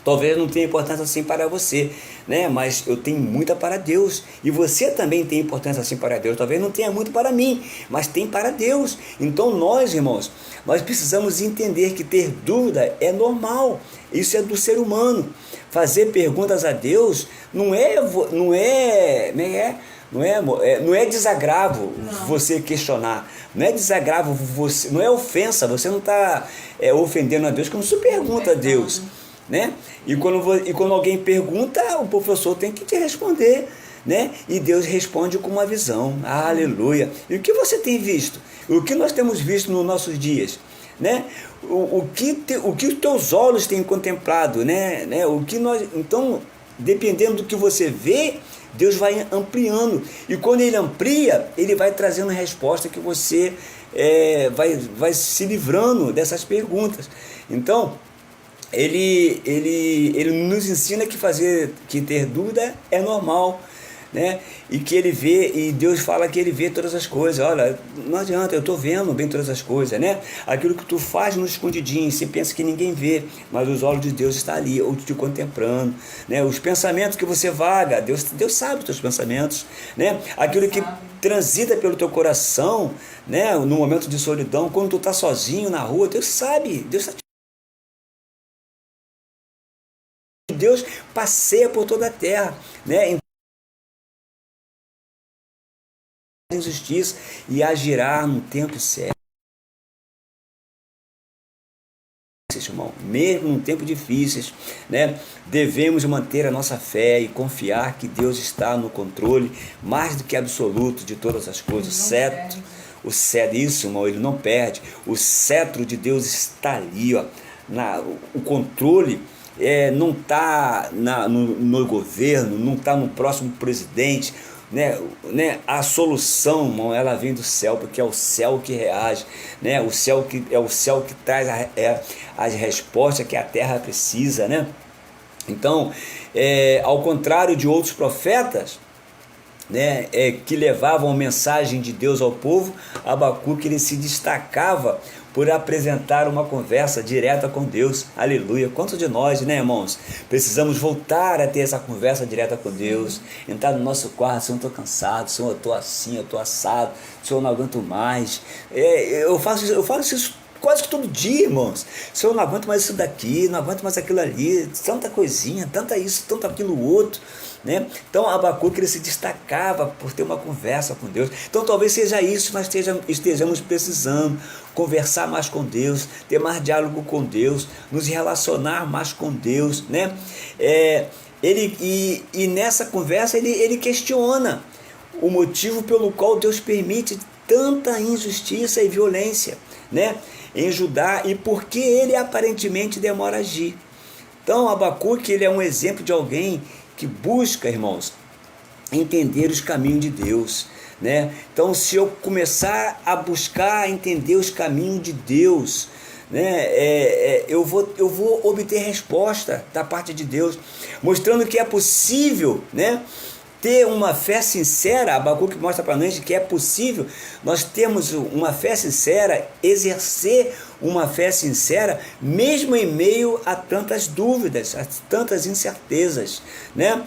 talvez não tenha importância assim para você, né? Mas eu tenho muita para Deus, e você também tem importância assim para Deus. Talvez não tenha muito para mim, mas tem para Deus. Então nós, irmãos, nós precisamos entender que ter dúvida é normal, isso é do ser humano. Fazer perguntas a Deus não é desagravo você questionar, não é desagravo você, não é ofensa, você não está ofendendo a Deus quando você pergunta a Deus, né? E quando alguém pergunta, o professor tem que te responder, né? E Deus responde com uma visão, aleluia. E o que você tem visto? O que nós temos visto nos nossos dias, né? O que os teus olhos têm contemplado, né? Então, dependendo do que você vê, Deus vai ampliando, e quando Ele amplia, Ele vai trazendo resposta que você vai se livrando dessas perguntas. Então, ele nos ensina que ter dúvida é normal, né? E que ele vê, e Deus fala que ele vê todas as coisas. Olha, não adianta, eu estou vendo bem todas as coisas, né? Aquilo que tu faz no escondidinho, você pensa que ninguém vê, mas os olhos de Deus estão ali, ou te contemplando, né? Os pensamentos que você vaga, Deus sabe os teus pensamentos, né? Aquilo que transita pelo teu coração, né? No momento de solidão, quando tu está sozinho na rua, Deus sabe, Deus passeia por toda a terra, né? Em justiça, e agirá no tempo certo, irmão. Mesmo em tempos difíceis, né? Devemos manter a nossa fé e confiar que Deus está no controle mais do que absoluto de todas as coisas. O cetro, isso, irmão, ele não perde. O cetro de Deus está ali, ó. O controle não está no governo, não está no próximo presidente, né? A solução, irmão, ela vem do céu, porque é o céu que reage, né? O céu que traz as respostas que a terra precisa, né? Então, ao contrário de outros profetas, né, que levavam a mensagem de Deus ao povo, Abacuque ele se destacava por apresentar uma conversa direta com Deus. Aleluia! Quantos de nós, né, irmãos, precisamos voltar a ter essa conversa direta com Deus, entrar no nosso quarto: Senhor, eu estou cansado, Senhor, eu estou assim, eu estou assado, Senhor, eu não aguento mais. Eu faço isso quase que todo dia, irmãos. Senhor, eu não aguento mais isso daqui, não aguento mais aquilo ali, tanta coisinha, tanta isso, tanto aquilo outro, né? Então Abacuque ele se destacava por ter uma conversa com Deus. Então talvez seja isso que nós estejamos precisando: conversar mais com Deus, ter mais diálogo com Deus, nos relacionar mais com Deus, né? E nessa conversa ele questiona o motivo pelo qual Deus permite tanta injustiça e violência, né, em Judá, e por que ele aparentemente demora a agir. Então Abacuque ele é um exemplo de alguém que busca, irmãos, entender os caminhos de Deus, né? Então, se eu começar a buscar entender os caminhos de Deus, né, eu vou obter resposta da parte de Deus, mostrando que é possível, né, ter uma fé sincera. Abacuque mostra para nós que é possível nós termos uma fé sincera, exercer uma fé sincera, mesmo em meio a tantas dúvidas, a tantas incertezas, né?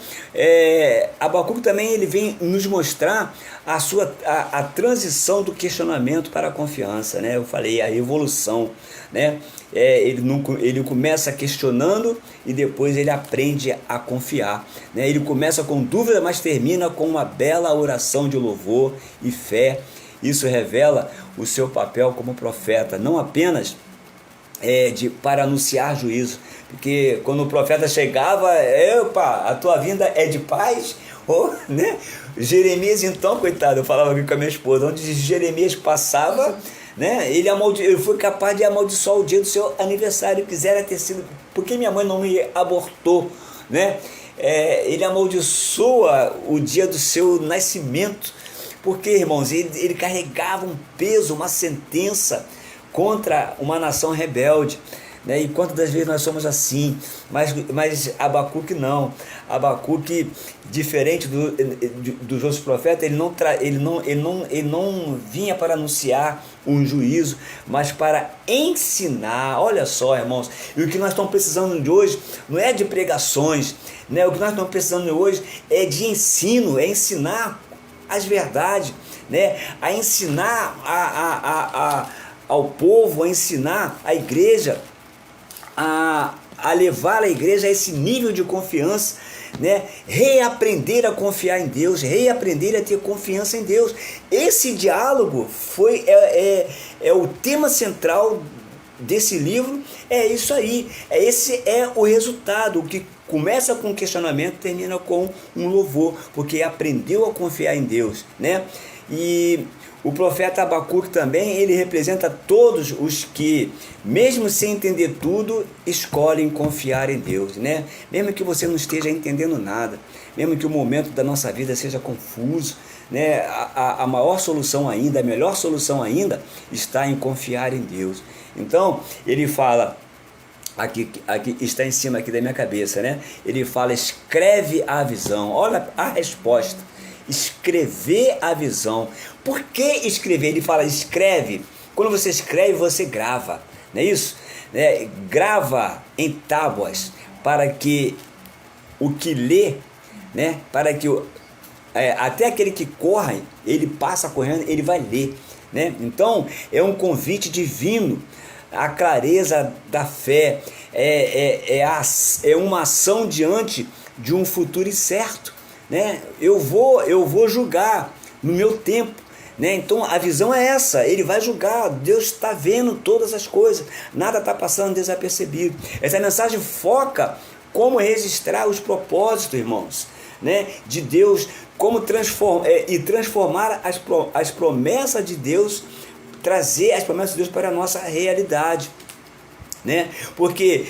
Abacuque também ele vem nos mostrar a transição do questionamento para a confiança, né? Eu falei, a evolução, né? Ele começa questionando e depois ele aprende a confiar, né? Ele começa com dúvida, mas termina com uma bela oração de louvor e fé. Isso revela o seu papel como profeta, não apenas para anunciar juízo, porque quando o profeta chegava, a tua vinda é de paz, né? Jeremias, então, coitado, eu falava aqui com a minha esposa, onde Jeremias passava, né, ele foi capaz de amaldiçoar o dia do seu aniversário. Quisera ter sido, porque minha mãe não me abortou, né? Ele amaldiçoa o dia do seu nascimento, porque, irmãos, ele carregava um peso, uma sentença contra uma nação rebelde, né? E quantas das vezes nós somos assim, mas Abacuque não. Abacuque, diferente dos outros profetas, ele não vinha para anunciar um juízo, mas para ensinar. Olha só, irmãos, e o que nós estamos precisando de hoje não é de pregações, né? O que nós estamos precisando de hoje é de ensino, é ensinar as verdades, né? A ensinar ao povo, a ensinar a igreja, a levar a igreja a esse nível de confiança, né? Reaprender a confiar em Deus, reaprender a ter confiança em Deus. Esse diálogo é o tema central desse livro. É isso aí, esse é o resultado, que começa com um questionamento, termina com um louvor, porque aprendeu a confiar em Deus, né? E o profeta Abacuque também, ele representa todos os que, mesmo sem entender tudo, escolhem confiar em Deus, né? Mesmo que você não esteja entendendo nada, mesmo que o momento da nossa vida seja confuso, né? A maior solução ainda, a melhor solução ainda, está em confiar em Deus. Então, ele fala, aqui está em cima aqui da minha cabeça, né? Ele fala, escreve a visão. Olha a resposta. Escrever a visão. Por que escrever? Ele fala, escreve. Quando você escreve, você grava, não é isso? Grava em tábuas, para que o que lê, né? Para que até aquele que corre, ele passa correndo, ele vai ler, né? Então é um convite divino. A clareza da fé é uma ação diante de um futuro incerto, né? Eu vou julgar no meu tempo, né? Então a visão é essa, ele vai julgar, Deus está vendo todas as coisas, nada está passando desapercebido. Essa mensagem foca como registrar os propósitos, irmãos, né, de Deus, como transformar as promessas de Deus, trazer as promessas de Deus para a nossa realidade, né? Porque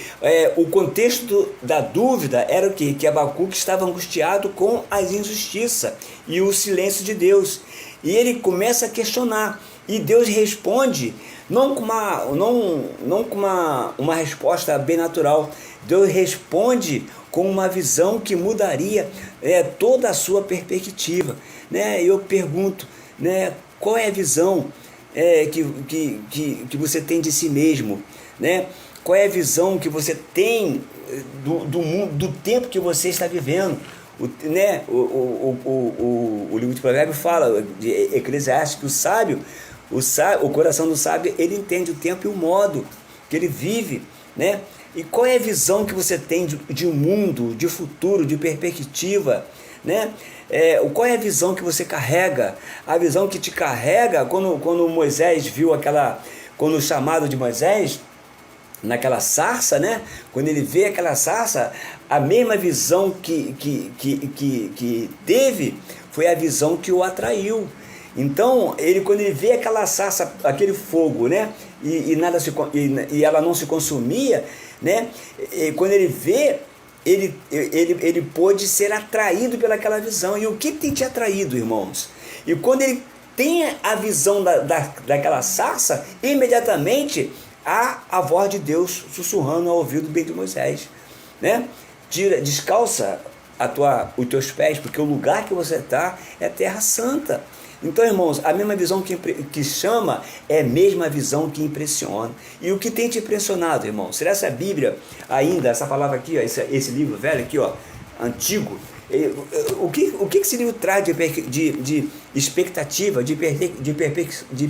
o contexto da dúvida era o quê? Que Abacuque estava angustiado com as injustiças e o silêncio de Deus, e ele começa a questionar, e Deus responde não com uma resposta bem natural. Deus responde com uma visão que mudaria toda a sua perspectiva, né? Eu pergunto, né, qual é a visão que você tem de si mesmo, né? Qual é a visão que você tem do mundo, do tempo que você está vivendo? Né? O livro de Provérbios fala, de Eclesiastes, que o coração do sábio, ele entende o tempo e o modo que ele vive, né? E qual é a visão que você tem de mundo, de futuro, de perspectiva, né? Qual é a visão que você carrega? A visão que te carrega, quando Moisés viu quando o chamado de Moisés, naquela sarça, né? Quando ele vê aquela sarça, a mesma visão que teve foi a visão que o atraiu. Então, quando ele vê aquela sarça, aquele fogo, né? E ela não se consumia, né? E quando ele vê, ele pôde ser atraído pelaquela visão. E o que tem te atraído, irmãos? E quando ele tem a visão daquela sarça, imediatamente há a voz de Deus sussurrando ao ouvido bem de Moisés, né? Descalça os teus pés, porque o lugar que você está é terra santa. Então, irmãos, a mesma visão que chama é a mesma visão que impressiona. E o que tem te impressionado, irmão? Será essa Bíblia ainda, essa palavra aqui, ó, esse livro velho aqui, ó, antigo, o que esse livro traz de expectativa, de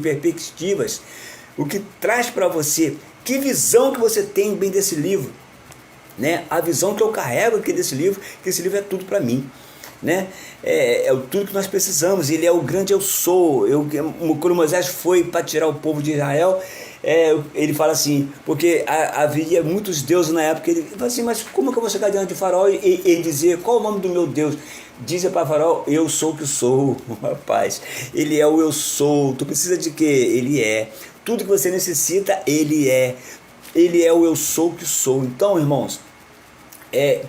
perspectivas? O que traz para você? Que visão que você tem bem desse livro? Né? A visão que eu carrego aqui desse livro, que esse livro é tudo para mim. Né? É tudo que nós precisamos. Ele é o grande eu sou. Quando Moisés foi para tirar o povo de Israel, ele fala assim, porque havia muitos deuses na época. Ele fala assim, mas como que eu vou chegar diante de Faraó e dizer qual é o nome do meu Deus? Diz para Faraó, eu sou o que sou. Rapaz, ele é o eu sou. Tu precisa de quê? Ele é. Tudo que você necessita, ele é. Ele é o eu sou o que sou. Então, irmãos,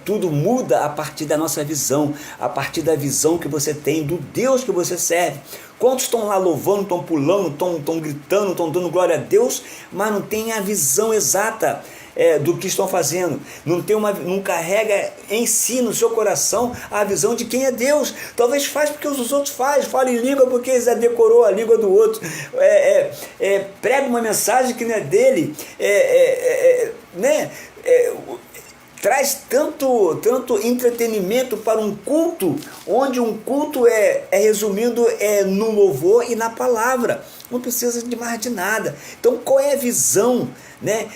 tudo muda a partir da nossa visão, a partir da visão que você tem do Deus que você serve. Quantos estão lá louvando, estão pulando, estão gritando, estão dando glória a Deus, mas não tem a visão exata do que estão fazendo, não carrega em si, no seu coração, a visão de quem é Deus. Talvez faz porque os outros fala em língua porque já decorou a língua do outro, prega uma mensagem que não é dele, né? Traz tanto entretenimento para um culto, onde um culto resumido no louvor e na palavra. Não precisa de mais de nada. Então, qual é a visão, né,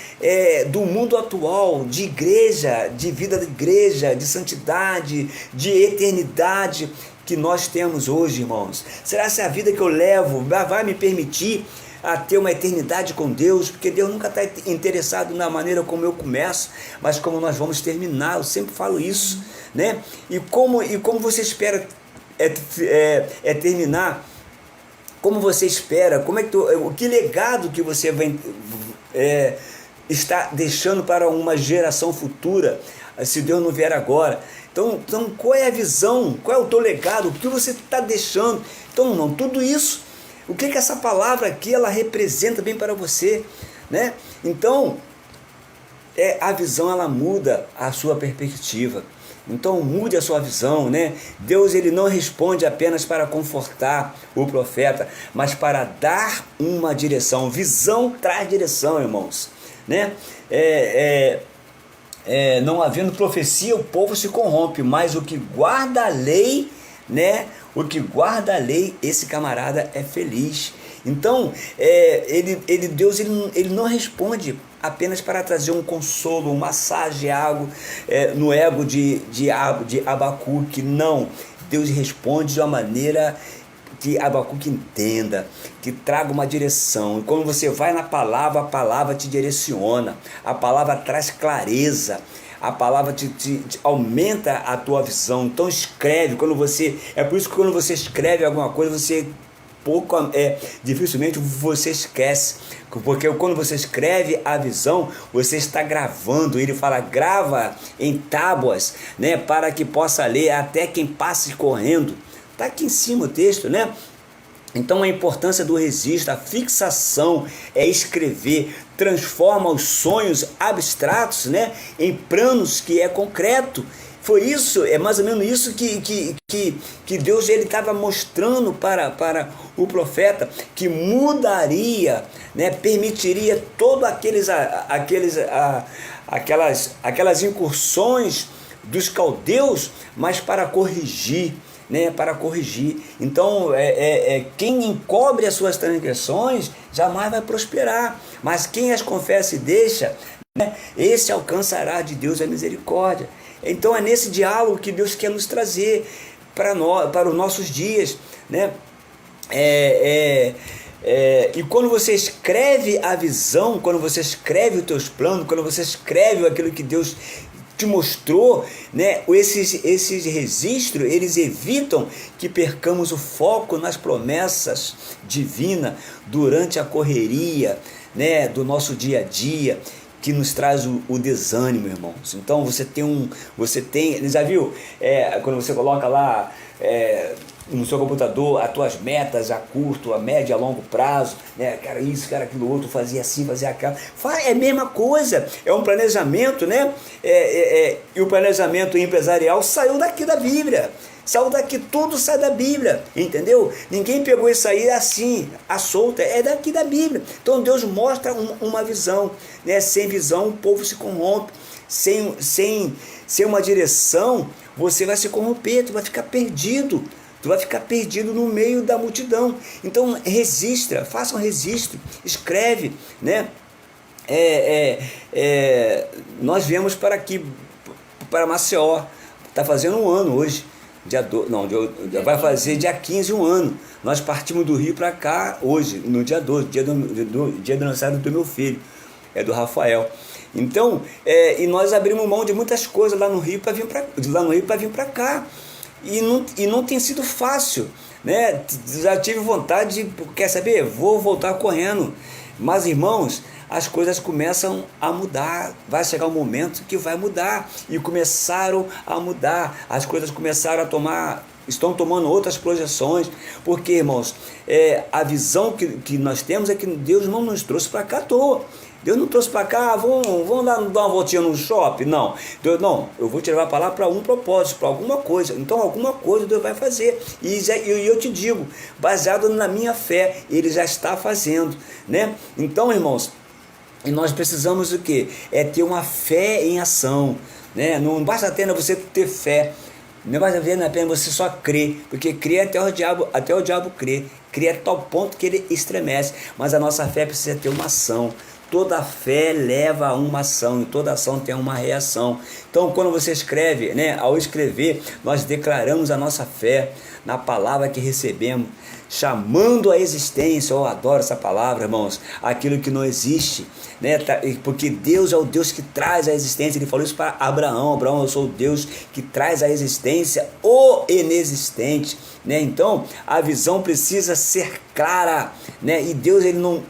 do mundo atual, de igreja, de vida de igreja, de santidade, de eternidade que nós temos hoje, irmãos? Será que a vida que eu levo vai me permitir a ter uma eternidade com Deus? Porque Deus nunca está interessado na maneira como eu começo, mas como nós vamos terminar. Eu sempre falo isso, né? E como você espera terminar? Como você espera? Que legado que você vai está deixando para uma geração futura, se Deus não vier agora? Então, qual é a visão? Qual é o teu legado? O que você está deixando? Então, irmão, tudo isso, o que essa palavra aqui ela representa bem para você, né? Então, a visão ela muda a sua perspectiva. Então mude a sua visão, né? Deus ele não responde apenas para confortar o profeta, mas para dar uma direção. Visão traz direção, irmãos, né? Não havendo profecia, o povo se corrompe, mas o que guarda a lei, né? O que guarda a lei, esse camarada é feliz. Então, Deus ele não responde apenas para trazer um consolo, um massageado no ego de Abacuque. Não, Deus responde de uma maneira que Abacuque entenda, que traga uma direção. E quando você vai na palavra, a palavra te direciona, a palavra traz clareza, a palavra te aumenta a tua visão. Então escreve, é por isso que quando você escreve alguma coisa, dificilmente você esquece, porque quando você escreve a visão, você está gravando. Ele fala, grava em tábuas, né, para que possa ler até quem passe correndo. Está aqui em cima o texto, né? Então a importância do registro, a fixação, escrever, transforma os sonhos abstratos, né, em planos que é concreto. Foi isso, é mais ou menos isso que Deus estava mostrando para o profeta, que mudaria, né, permitiria todas aquelas incursões dos caldeus, mas para corrigir, né, para corrigir. Então, quem encobre as suas transgressões jamais vai prosperar, mas quem as confessa e deixa, né, esse alcançará de Deus a misericórdia. Então é nesse diálogo que Deus quer nos trazer para os nossos dias, né? E quando você escreve a visão, quando você escreve os teus planos, quando você escreve aquilo que Deus te mostrou, né, esses registros, eles evitam que percamos o foco nas promessas divinas durante a correria, né, do nosso dia a dia, que nos traz o desânimo, irmãos. Então você tem, já viu, quando você coloca lá no seu computador as tuas metas a curto, a médio, a longo prazo, né? Cara, isso, cara, aquilo outro, fazia assim, fazia aquilo. É a mesma coisa, é um planejamento, né? E o planejamento empresarial saiu daqui da Bíblia. Saiu daqui, tudo sai da Bíblia, entendeu? Ninguém pegou isso aí assim, à solta, é daqui da Bíblia. Então Deus mostra uma visão, né? Sem visão o povo se corrompe, sem uma direção você vai se corromper, tu vai ficar perdido. Tu vai ficar perdido no meio da multidão. Então registra, faça um registro, escreve, né? Nós viemos para aqui, para Maceió, está fazendo um ano hoje. Vai fazer dia 15 um ano. Nós partimos do Rio para cá hoje, no dia 12, dia do aniversário do meu filho, do Rafael. Então, e nós abrimos mão de muitas coisas lá no Rio para vir para cá. E não tem sido fácil, né? Já tive vontade de, quer saber? Vou voltar correndo. Mas, irmãos, as coisas começam a mudar, vai chegar um momento que vai mudar, e começaram a mudar, as coisas começaram estão tomando outras projeções, porque, irmãos, a visão que nós temos é que Deus não nos trouxe para cá à toa. Deus não trouxe para cá, vamos dar uma voltinha no shopping, não. Deus, não, eu vou te levar para lá para um propósito, para alguma coisa. Então alguma coisa Deus vai fazer, e eu te digo, baseado na minha fé, Ele já está fazendo, né? Então, irmãos, e nós precisamos do quê? Ter uma fé em ação, né? Não basta apenas você ter fé, não basta apenas você só crer, porque crer até o diabo crê a tal ponto que ele estremece, mas a nossa fé precisa ter uma ação. Toda fé leva a uma ação, e toda ação tem uma reação. Então, quando você escreve, né, ao escrever, nós declaramos a nossa fé na palavra que recebemos, chamando a existência. Eu adoro essa palavra, irmãos, aquilo que não existe, né? Porque Deus é o Deus que traz a existência. Ele falou isso para Abraão: eu sou o Deus que traz a existência o inexistente, né? Então a visão precisa ser clara, né? E Deus ele não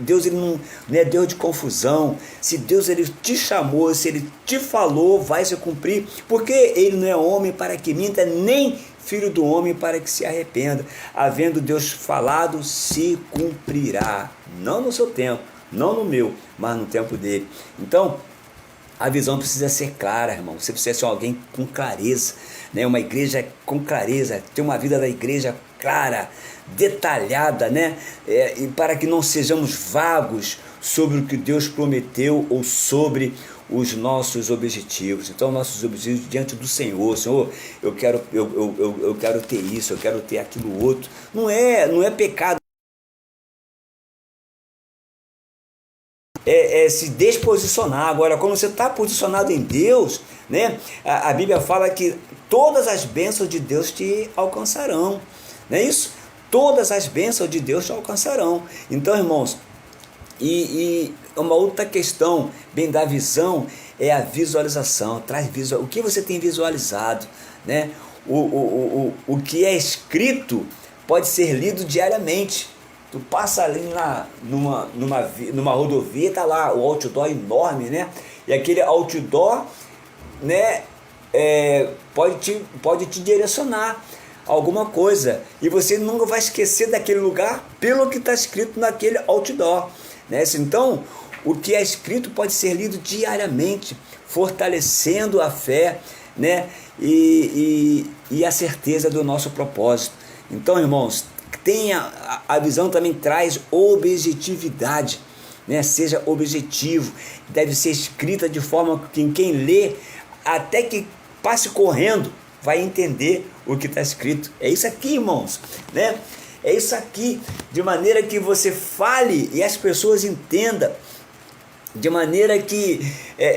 é Deus de confusão. Se Deus ele te chamou, se Ele te falou, vai se cumprir, porque Ele não é homem para que minta, nem filho do homem para que se arrependa. Havendo Deus falado, se cumprirá. Não no seu tempo, não no meu, mas no tempo dele. Então, a visão precisa ser clara, irmão. Você precisa ser alguém com clareza, né? Uma igreja com clareza, ter uma vida da igreja clara, detalhada, né? E para que não sejamos vagos sobre o que Deus prometeu ou sobre os nossos objetivos. Então, nossos objetivos diante do Senhor: Senhor, eu quero ter isso, eu quero ter aquilo outro. Não é pecado. Se desposicionar. Agora, quando você está posicionado em Deus, né? A Bíblia fala que todas as bênçãos de Deus te alcançarão, não é isso? Todas as bênçãos de Deus te alcançarão. Então, irmãos, e uma outra questão bem da visão é a visualização. O que você tem visualizado, né? O que é escrito pode ser lido diariamente. Tu passa ali numa rodovia, tá lá o outdoor enorme, né? E aquele outdoor, né, pode te direcionar a alguma coisa, e você nunca vai esquecer daquele lugar pelo que está escrito naquele outdoor, né? Então, o que é escrito pode ser lido diariamente, fortalecendo a fé, né? E a certeza do nosso propósito. Então, irmãos, a visão também traz objetividade, né? Seja objetivo, deve ser escrita de forma que quem lê, até que passe correndo, vai entender o que está escrito. É isso aqui, irmãos, né? É isso aqui, de maneira que você fale e as pessoas entendam, de maneira que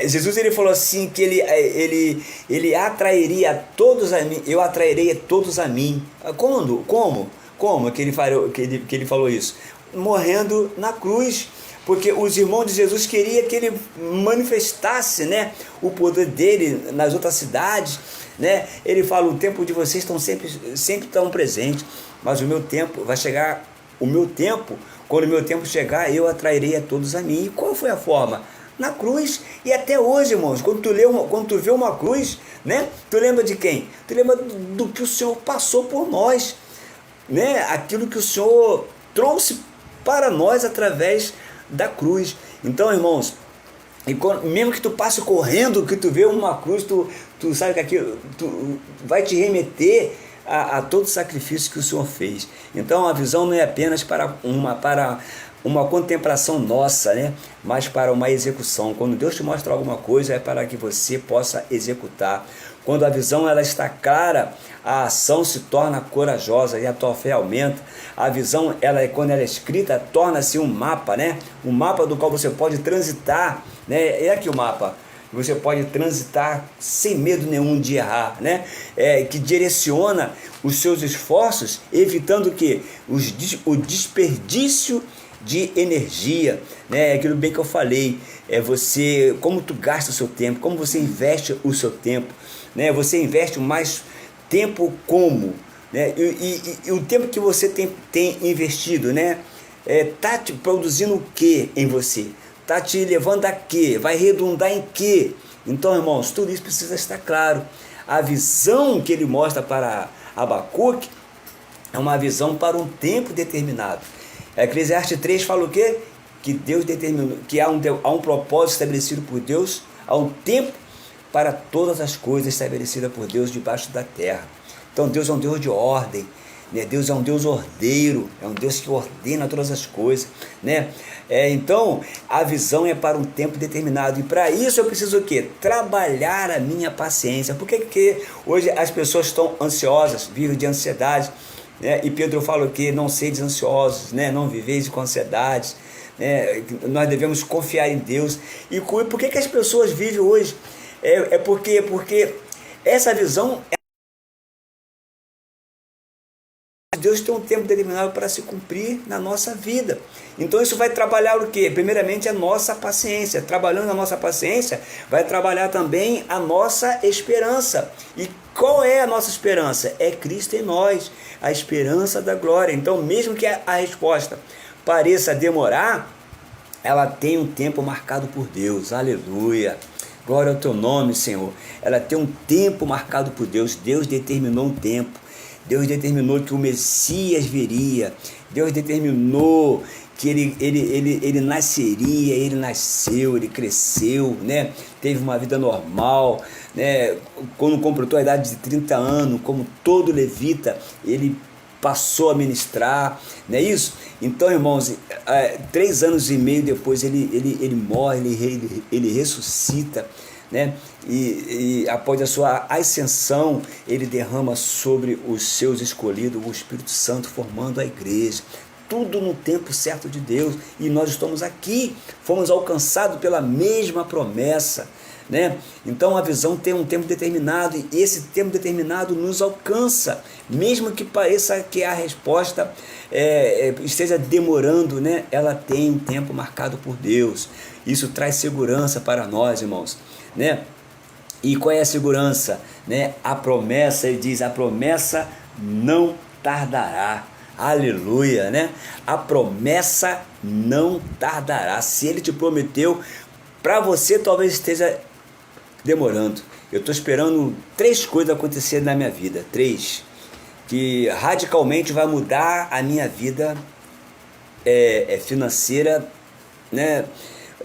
Jesus ele falou assim, que ele atrairia a todos a mim, eu atrairei a todos a mim. Como que ele falou isso? Morrendo na cruz, porque os irmãos de Jesus queriam que ele manifestasse, né, o poder dele nas outras cidades, né? Ele fala, o tempo de vocês estão sempre tão presentes, mas o meu tempo vai chegar, quando o meu tempo chegar, eu atrairei a todos a mim. E qual foi a forma? Na cruz. E até hoje, irmãos, quando tu vê uma cruz, né, tu lembra de quem? Tu lembra do que o Senhor passou por nós, né? Aquilo que o Senhor trouxe para nós através da cruz. Então, irmãos, mesmo que tu passe correndo, que tu vê uma cruz, tu sabe que aquilo vai te remeter a todo o sacrifício que o Senhor fez. Então a visão não é apenas para uma contemplação nossa, né? Mas para uma execução. Quando Deus te mostra alguma coisa, é para que você possa executar. Quando a visão ela está clara, a ação se torna corajosa e a tua fé aumenta. A visão, quando ela é escrita, torna-se um mapa, né? Um mapa do qual você pode transitar, né? É aqui o mapa. Você pode transitar sem medo nenhum de errar, né? Que direciona os seus esforços, evitando que o desperdício de energia, né? Aquilo bem que eu falei, como tu gasta o seu tempo, como você investe o seu tempo, né? Você investe mais tempo como, né? E o tempo que você tem investido, né? Tá te produzindo o que em você? Está te levando a quê? Vai redundar em quê? Então, irmãos, tudo isso precisa estar claro. A visão que ele mostra para Abacuque é uma visão para um tempo determinado. Eclesiastes 3 fala o quê? Que Deus determinou, que há um propósito estabelecido por Deus, há um tempo para todas as coisas estabelecidas por Deus debaixo da terra. Então, Deus é um Deus de ordem, né? Deus é um Deus ordeiro, é um Deus que ordena todas as coisas, né? Então a visão é para um tempo determinado, e para isso eu preciso o quê? Trabalhar a minha paciência. Por que hoje as pessoas estão ansiosas, vivem de ansiedade, né? E Pedro fala o quê? Não sedes ansiosos, né? Não viveis com ansiedade, né? Nós devemos confiar em Deus. E por que as pessoas vivem hoje? Porque essa visão, Deus tem um tempo determinado para se cumprir na nossa vida. Então isso vai trabalhar o quê? Primeiramente a nossa paciência. Trabalhando a nossa paciência, vai trabalhar também a nossa esperança. E qual é a nossa esperança? É Cristo em nós, a esperança da glória. Então mesmo que a resposta pareça demorar, ela tem um tempo marcado por Deus. Aleluia! Glória ao teu nome, Senhor. Ela tem um tempo marcado por Deus. Deus determinou um tempo. Deus determinou que o Messias viria. Deus determinou que ele nasceria, ele nasceu, ele cresceu, né? Teve uma vida normal, né? Quando completou a idade de 30 anos, como todo levita, ele passou a ministrar, não é isso? Então, irmãos, 3 anos e meio depois ele morre, ele ressuscita, né? E após a sua ascensão, ele derrama sobre os seus escolhidos o Espírito Santo, formando a igreja. Tudo no tempo certo de Deus, e nós estamos aqui, fomos alcançados pela mesma promessa, né? Então a visão tem um tempo determinado, e esse tempo determinado nos alcança, mesmo que pareça que a resposta esteja demorando, né? Ela tem um tempo marcado por Deus. Isso traz segurança para nós, irmãos, né? E qual é a segurança, né? A promessa, ele diz, a promessa não tardará. Aleluia, né? A promessa não tardará. Se ele te prometeu, para você talvez esteja demorando. Eu estou esperando 3 coisas acontecerem na minha vida, 3, que radicalmente vai mudar a minha vida financeira, né?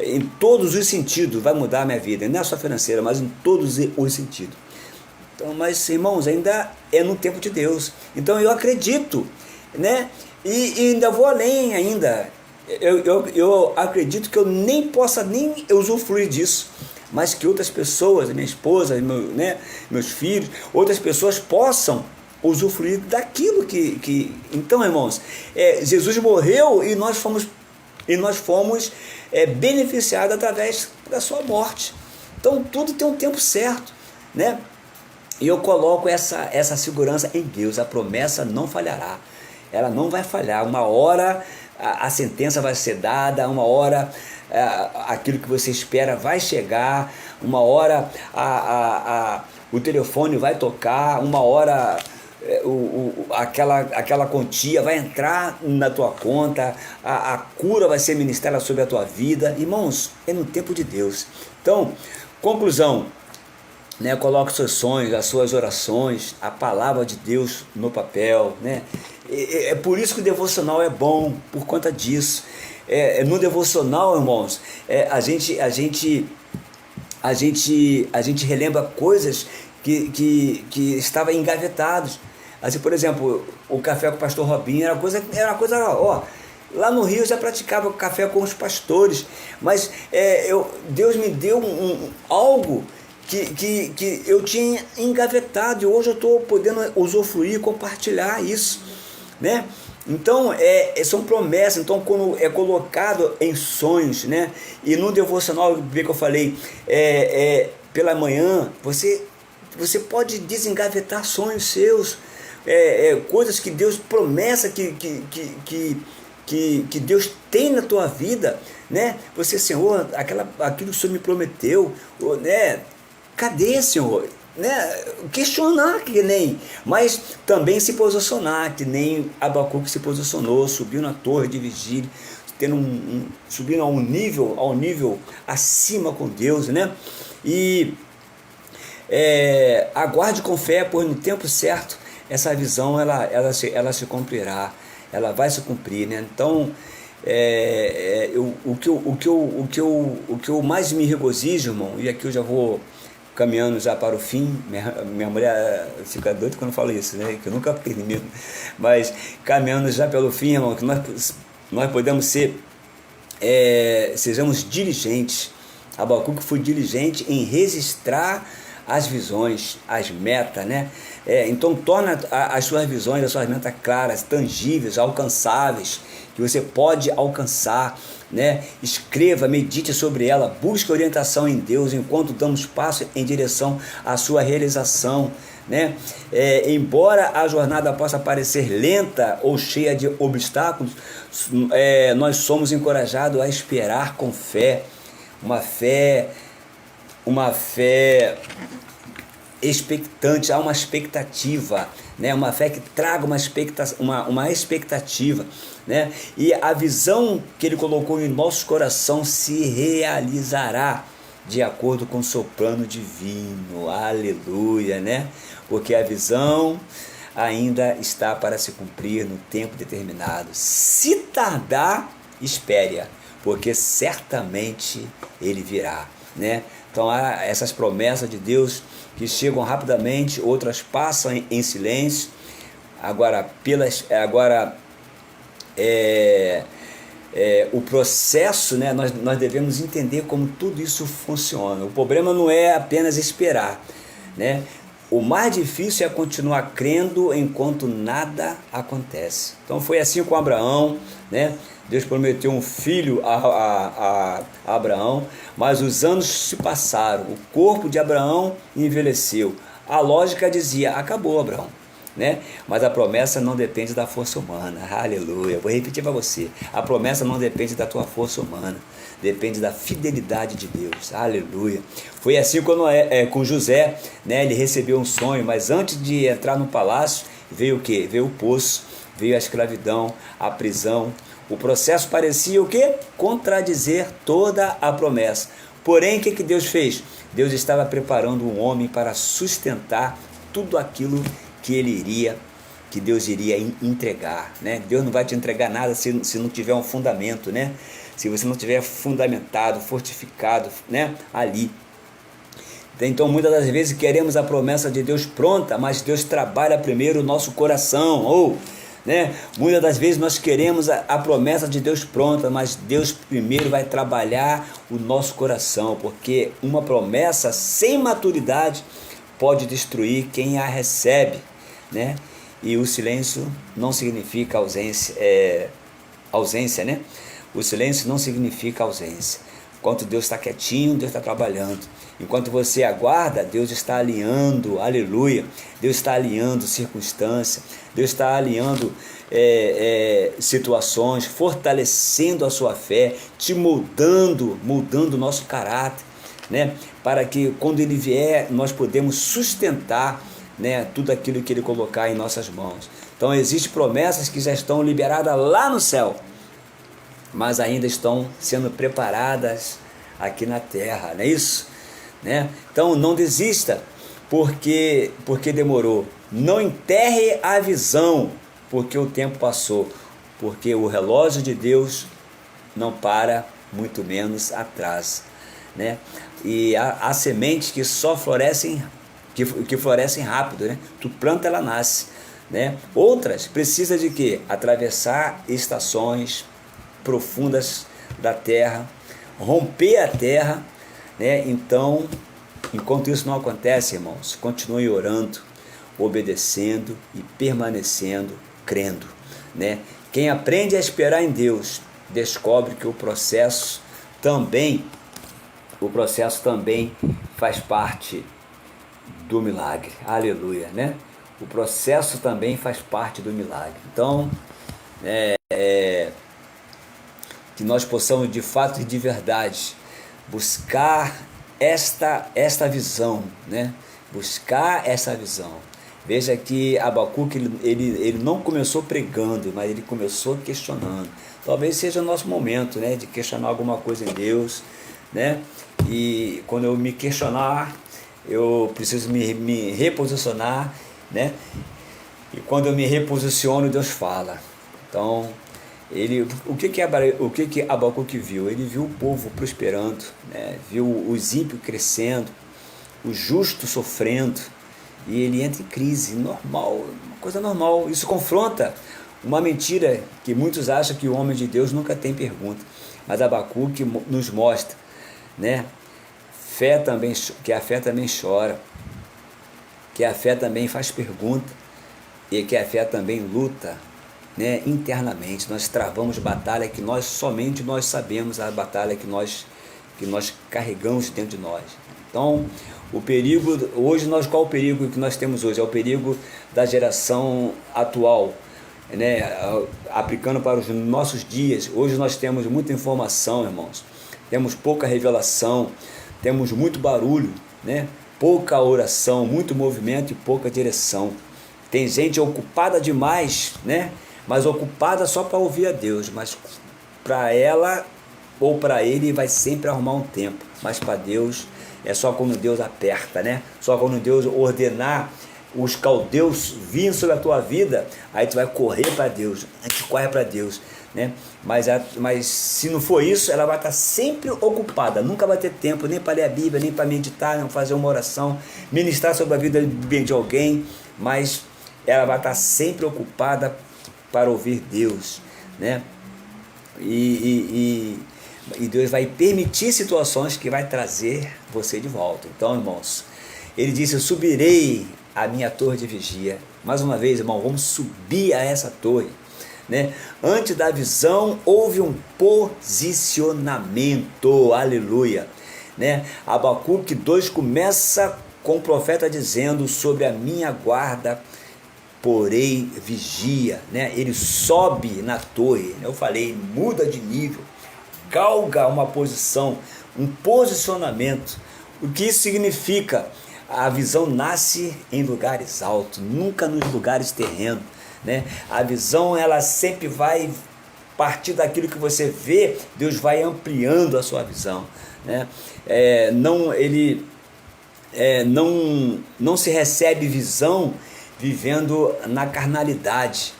Em todos os sentidos vai mudar a minha vida, não é só financeira, mas em todos os sentidos. Então, mas, irmãos, ainda é no tempo de Deus. Então eu acredito, né? E ainda vou além ainda. Eu acredito que eu nem possa nem usufruir disso, mas que outras pessoas, minha esposa, meus filhos, outras pessoas possam usufruir daquilo que... Então, irmãos, Jesus morreu e nós fomos beneficiados através da sua morte. Então tudo tem um tempo certo, né? E eu coloco essa segurança em Deus. A promessa não falhará, ela não vai falhar. Uma hora a sentença vai ser dada, uma hora aquilo que você espera vai chegar, uma hora o telefone vai tocar, uma hora aquela quantia vai entrar na tua conta, a cura vai ser ministrada sobre a tua vida. Irmãos, é no tempo de Deus. Então, conclusão, né? Coloque seus sonhos, as suas orações, a palavra de Deus no papel, né? É por isso que o devocional é bom, por conta disso. No devocional, irmãos, a gente relembra coisas que estavam engavetados. Assim, por exemplo, o café com o pastor Robinho era uma coisa, ó, lá no Rio eu já praticava café com os pastores, mas Deus me deu algo que eu tinha engavetado, e hoje eu estou podendo usufruir, compartilhar isso, né? Então, são promessas. Então, quando é colocado em sonhos, né? E no devocional, que eu falei, pela manhã, você pode desengavetar sonhos seus, coisas que Deus promessa que Deus tem na tua vida, né? Você, Senhor, aquilo que o Senhor me prometeu, né? Cadê, Senhor? Né? Questionar que nem, mas também se posicionar, que nem Abacuque se posicionou, subiu na torre de vigília, subindo a um nível acima com Deus, né? E aguarde com fé, pois no tempo certo essa visão ela se cumprirá, ela vai se cumprir, né? Então o que eu mais me regozijo, irmão, e aqui eu já vou caminhando já para o fim. Minha mulher fica doida quando eu falo isso, né? Que eu nunca termino, mas caminhando já pelo fim, irmão, que nós podemos sejamos diligentes. Abacuque foi diligente em registrar as visões, as metas, né? Então torna as suas visões, as suas metas claras, tangíveis, alcançáveis, que você pode alcançar, né? Escreva, medite sobre ela, busque orientação em Deus enquanto damos passo em direção à sua realização, né? Embora a jornada possa parecer lenta ou cheia de obstáculos, nós somos encorajados a esperar com fé, uma fé expectante, há uma expectativa, né? Uma fé que traga uma expectativa, né? E a visão que Ele colocou em nosso coração se realizará de acordo com o seu plano divino. Aleluia, né? Porque a visão ainda está para se cumprir no tempo determinado. Se tardar, espere-a, porque certamente Ele virá, né? Então há essas promessas de Deus que chegam rapidamente, outras passam em silêncio. Agora o processo, né? Nós devemos entender como tudo isso funciona. O problema não é apenas esperar, né? O mais difícil é continuar crendo enquanto nada acontece. Então foi assim com Abraão, né? Deus prometeu um filho a Abraão, mas os anos se passaram, o corpo de Abraão envelheceu. A lógica dizia: acabou, Abraão, né? Mas a promessa não depende da força humana. Aleluia. Vou repetir para você: a promessa não depende da tua força humana, depende da fidelidade de Deus. Aleluia. Foi assim com José, né? Ele recebeu um sonho, mas antes de entrar no palácio, veio o quê? Veio o poço, veio a escravidão, a prisão. O processo parecia o quê? Contradizer toda a promessa. Porém, o que Deus fez? Deus estava preparando um homem para sustentar tudo aquilo que Deus iria entregar, né? Deus não vai te entregar nada se não tiver um fundamento, né? Se você não tiver fundamentado, fortificado, né? Ali. Então muitas das vezes queremos a promessa de Deus pronta, mas Deus trabalha primeiro o nosso coração, ou né? Muitas das vezes nós queremos a promessa de Deus pronta, mas Deus primeiro vai trabalhar o nosso coração, porque uma promessa sem maturidade pode destruir quem a recebe, né? E o silêncio não significa ausência, né? O silêncio não significa ausência. Enquanto Deus está quietinho, Deus está trabalhando. Enquanto você aguarda, Deus está alinhando, aleluia. Deus está alinhando circunstâncias, Deus está alinhando situações, fortalecendo a sua fé, te mudando o nosso caráter, né? Para que quando Ele vier, nós podemos sustentar, né, tudo aquilo que Ele colocar em nossas mãos. Então existem promessas que já estão liberadas lá no céu, mas ainda estão sendo preparadas aqui na terra, não é isso? Né? Então não desista porque demorou. Não enterre a visão porque o tempo passou, porque o relógio de Deus não para, muito menos atrás, né? E há sementes que só florescem, que florescem rápido, né? Tu planta, ela nasce, né? Outras precisa de quê? Atravessar estações profundas da terra, romper a terra, né? Então, enquanto isso não acontece, irmãos, continue orando, obedecendo e permanecendo, crendo, né? Quem aprende a esperar em Deus descobre que o processo também faz parte do milagre, aleluia, né? O processo também faz parte do milagre. Então, que nós possamos de fato e de verdade buscar esta visão, né? Buscar essa visão. Veja que Abacuque ele não começou pregando, mas ele começou questionando. Talvez seja o nosso momento, né, de questionar alguma coisa em Deus, né? E quando eu me questionar, eu preciso me reposicionar, né? E quando eu me reposiciono, Deus fala. Então, o que Abacuque viu? Ele viu o povo prosperando, né? Viu os ímpios crescendo, o justo sofrendo, e ele entra em crise, normal, uma coisa normal. Isso confronta uma mentira que muitos acham que o homem de Deus nunca tem pergunta, mas Abacuque nos mostra, né? Que a fé também chora, que a fé também faz pergunta e que a fé também luta, né, internamente. Nós travamos batalha que somente nós sabemos, a batalha que nós carregamos dentro de nós. Então, o perigo hoje, qual o perigo que nós temos hoje? É o perigo da geração atual, né, aplicando para os nossos dias. Hoje nós temos muita informação, irmãos, temos pouca revelação, temos muito barulho, né, pouca oração, muito movimento e pouca direção. Tem gente ocupada demais, né, mas ocupada só para ouvir a Deus, mas para ela ou para ele vai sempre arrumar um tempo, mas para Deus é só quando Deus aperta, né? Só quando Deus ordenar os caldeus virem sobre a tua vida, aí tu vai correr para Deus, a gente corre para Deus, né? Mas se não for isso, ela vai estar sempre ocupada, nunca vai ter tempo nem para ler a Bíblia, nem para meditar, nem fazer uma oração, ministrar sobre a vida de alguém, mas ela vai estar sempre ocupada para ouvir Deus, né? E Deus vai permitir situações que vai trazer você de volta. Então, irmãos, ele disse: eu subirei a minha torre de vigia. Mais uma vez, irmão, vamos subir a essa torre, né? Antes da visão houve um posicionamento, aleluia, né? Abacuque 2 começa com o profeta dizendo: sobre a minha guarda porém vigia, né? Ele sobe na torre, eu falei, muda de nível, galga uma posição, um posicionamento. O que isso significa? A visão nasce em lugares altos, nunca nos lugares terrenos, né? A visão, ela sempre vai partir daquilo que você vê, Deus vai ampliando a sua visão, né? Não se recebe visão vivendo na carnalidade,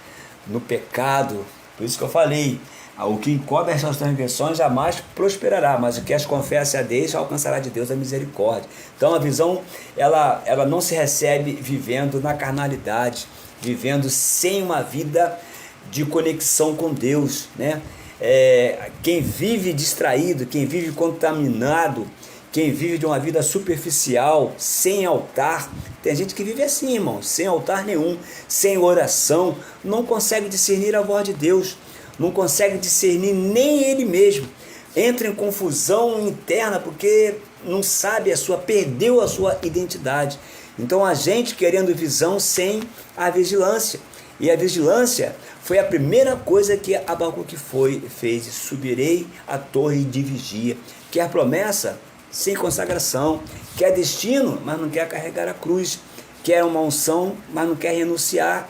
no pecado. Por isso que eu falei, O que encobre as suas transgressões jamais prosperará, mas o que as confessa a Deus alcançará de Deus a misericórdia. Então a visão, ela não se recebe vivendo na carnalidade, vivendo sem uma vida de conexão com Deus, né? Quem vive distraído, quem vive contaminado, quem vive de uma vida superficial, sem altar, tem gente que vive assim, irmão, sem altar nenhum, sem oração, não consegue discernir a voz de Deus, não consegue discernir nem ele mesmo, entra em confusão interna porque não sabe perdeu a sua identidade. Então a gente querendo visão sem a vigilância, e a vigilância foi a primeira coisa que Abacuque fez, subirei a torre de vigia, quer promessa sem consagração, quer destino, mas não quer carregar a cruz, quer uma unção, mas não quer renunciar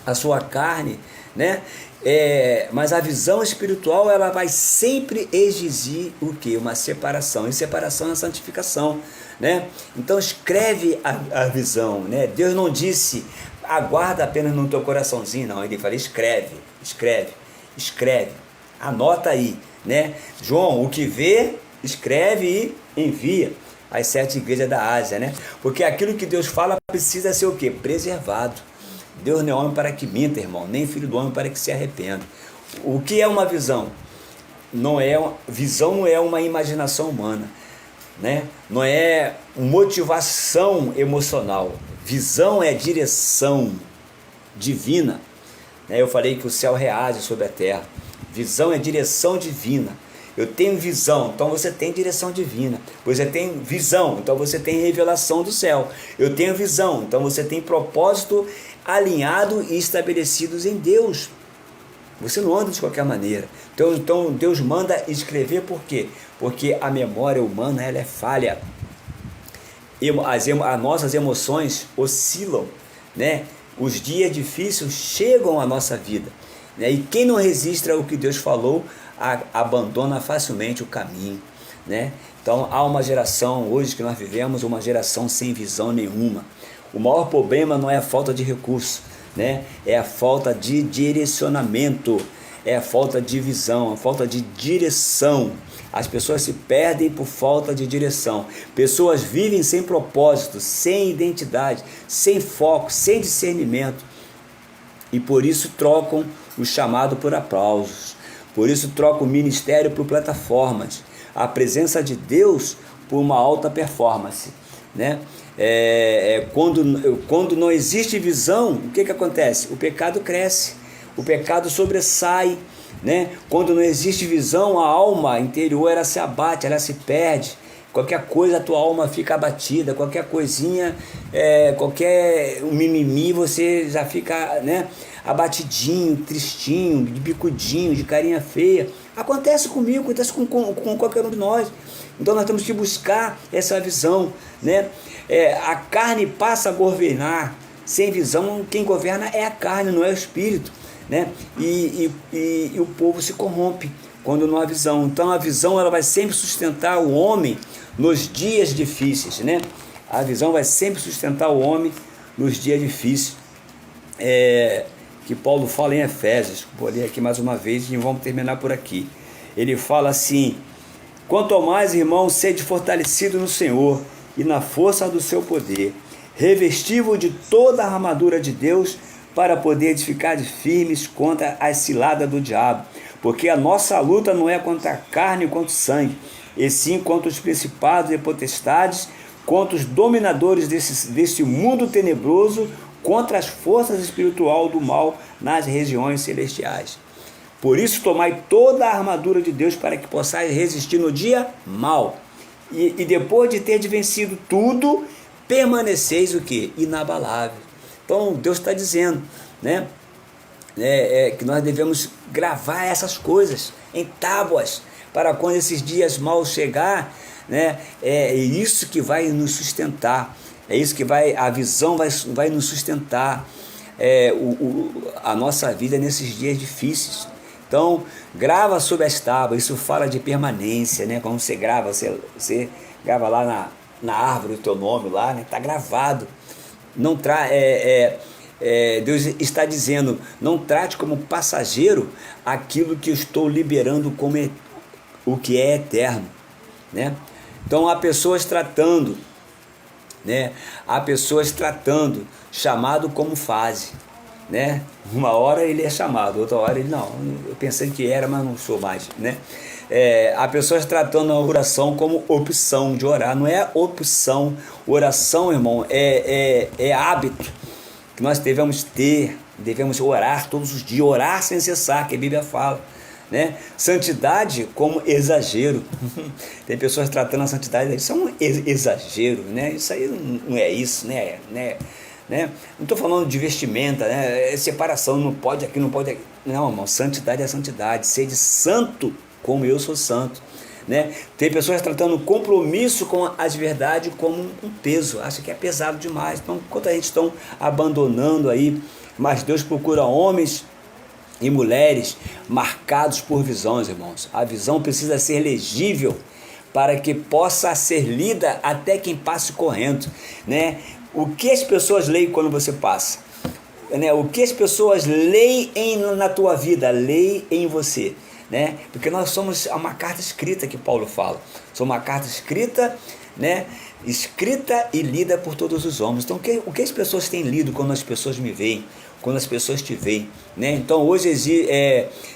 à sua carne, né? Mas a visão espiritual, ela vai sempre exigir o quê? Uma separação, e separação é santificação, né? Então escreve a visão, né? Deus não disse, aguarda apenas no teu coraçãozinho, não, ele fala, escreve, anota aí, né? João, o que vê, escreve e envia às 7 igrejas da Ásia, né? Porque aquilo que Deus fala precisa ser o quê? Preservado. Deus não é homem para que minta, irmão, nem filho do homem para que se arrependa. O que é uma visão? Visão não é uma imaginação humana, né? Não é motivação emocional. Visão é direção divina, né? Eu falei que o céu reage sobre a terra. Visão é direção divina. Eu tenho visão, então você tem direção divina. Você tem visão, então você tem revelação do céu. Eu tenho visão, então você tem propósito alinhado e estabelecidos em Deus. Você não anda de qualquer maneira. Então Deus manda escrever por quê? Porque a memória humana, ela é falha. As nossas emoções oscilam, né? Os dias difíceis chegam à nossa vida, né? E quem não registra o que Deus falou, abandona facilmente o caminho, né? Então há uma geração hoje que nós vivemos, uma geração sem visão nenhuma. O maior problema não é a falta de recurso, né? É a falta de direcionamento, é a falta de visão, a falta de direção. As pessoas se perdem por falta de direção. Pessoas vivem sem propósito, sem identidade, sem foco, sem discernimento. E por isso trocam o chamado por aplausos. Por isso trocam o ministério por plataformas. A presença de Deus por uma alta performance, né? Quando não existe visão, o que acontece? O pecado cresce, o pecado sobressai, né? Quando não existe visão, a alma interior ela se abate, ela se perde. Qualquer coisa a tua alma fica abatida, qualquer coisinha, qualquer mimimi, você já fica, né, abatidinho, tristinho, de bicudinho, de carinha feia. Acontece comigo, acontece com qualquer um de nós. Então nós temos que buscar essa visão, né? A carne passa a governar, sem visão quem governa é a carne, não é o espírito, né? E o povo se corrompe quando não há visão. Então a visão ela vai sempre sustentar o homem nos dias difíceis, né? A visão vai sempre sustentar o homem nos dias difíceis, que Paulo fala em Efésios. Vou ler aqui mais uma vez e vamos terminar por aqui. Ele fala assim: quanto ao mais, irmãos, sede fortalecido no Senhor e na força do seu poder, revesti-vos de toda a armadura de Deus, para poder edificar de firmes contra as ciladas do diabo, porque a nossa luta não é contra a carne e contra o sangue, e sim contra os principados e potestades, contra os dominadores desse mundo tenebroso, contra as forças espirituais do mal nas regiões celestiais. Por isso tomai toda a armadura de Deus para que possais resistir no dia mal. E depois de ter vencido tudo, permaneceis o quê? Inabalável. Então Deus está dizendo, né? Que nós devemos gravar essas coisas em tábuas, para quando esses dias maus chegar, né? É isso que vai nos sustentar. É isso que a visão vai nos sustentar, a nossa vida nesses dias difíceis. Então, grava sobre as tábuas, isso fala de permanência, né? Quando você grava, você grava lá na árvore o teu nome lá, né? Está gravado. Não Deus está dizendo, não trate como passageiro aquilo que eu estou liberando como o que é eterno, né? Então há pessoas tratando, né? Há pessoas tratando, chamado como fase, né? Uma hora ele é chamado, outra hora ele não, eu pensei que era, mas não sou mais, né? Há pessoas tratando a oração como opção de orar, não é opção. Oração, irmão, é hábito que nós devemos orar todos os dias, orar sem cessar, que a Bíblia fala, né? Santidade como exagero. Tem pessoas tratando a santidade, isso é um exagero, né? Isso aí não é isso, né? Não estou falando de vestimenta, né? Separação, não pode aqui, não pode aqui. Não, irmão, santidade é santidade, sede santo como eu sou santo, né? Tem pessoas tratando o compromisso com as verdades como um peso, acha que é pesado demais. Então, enquanto a gente está abandonando aí, mas Deus procura homens e mulheres marcados por visões, irmãos. A visão precisa ser legível para que possa ser lida até quem passe correndo, né? O que as pessoas leem quando você passa, né? O que as pessoas leem na tua vida, leem em você, né? Porque nós somos uma carta escrita, que Paulo fala. Somos uma carta escrita, né? Escrita e lida por todos os homens. Então, o que as pessoas têm lido quando as pessoas me veem, quando as pessoas te veem, né? Então, hoje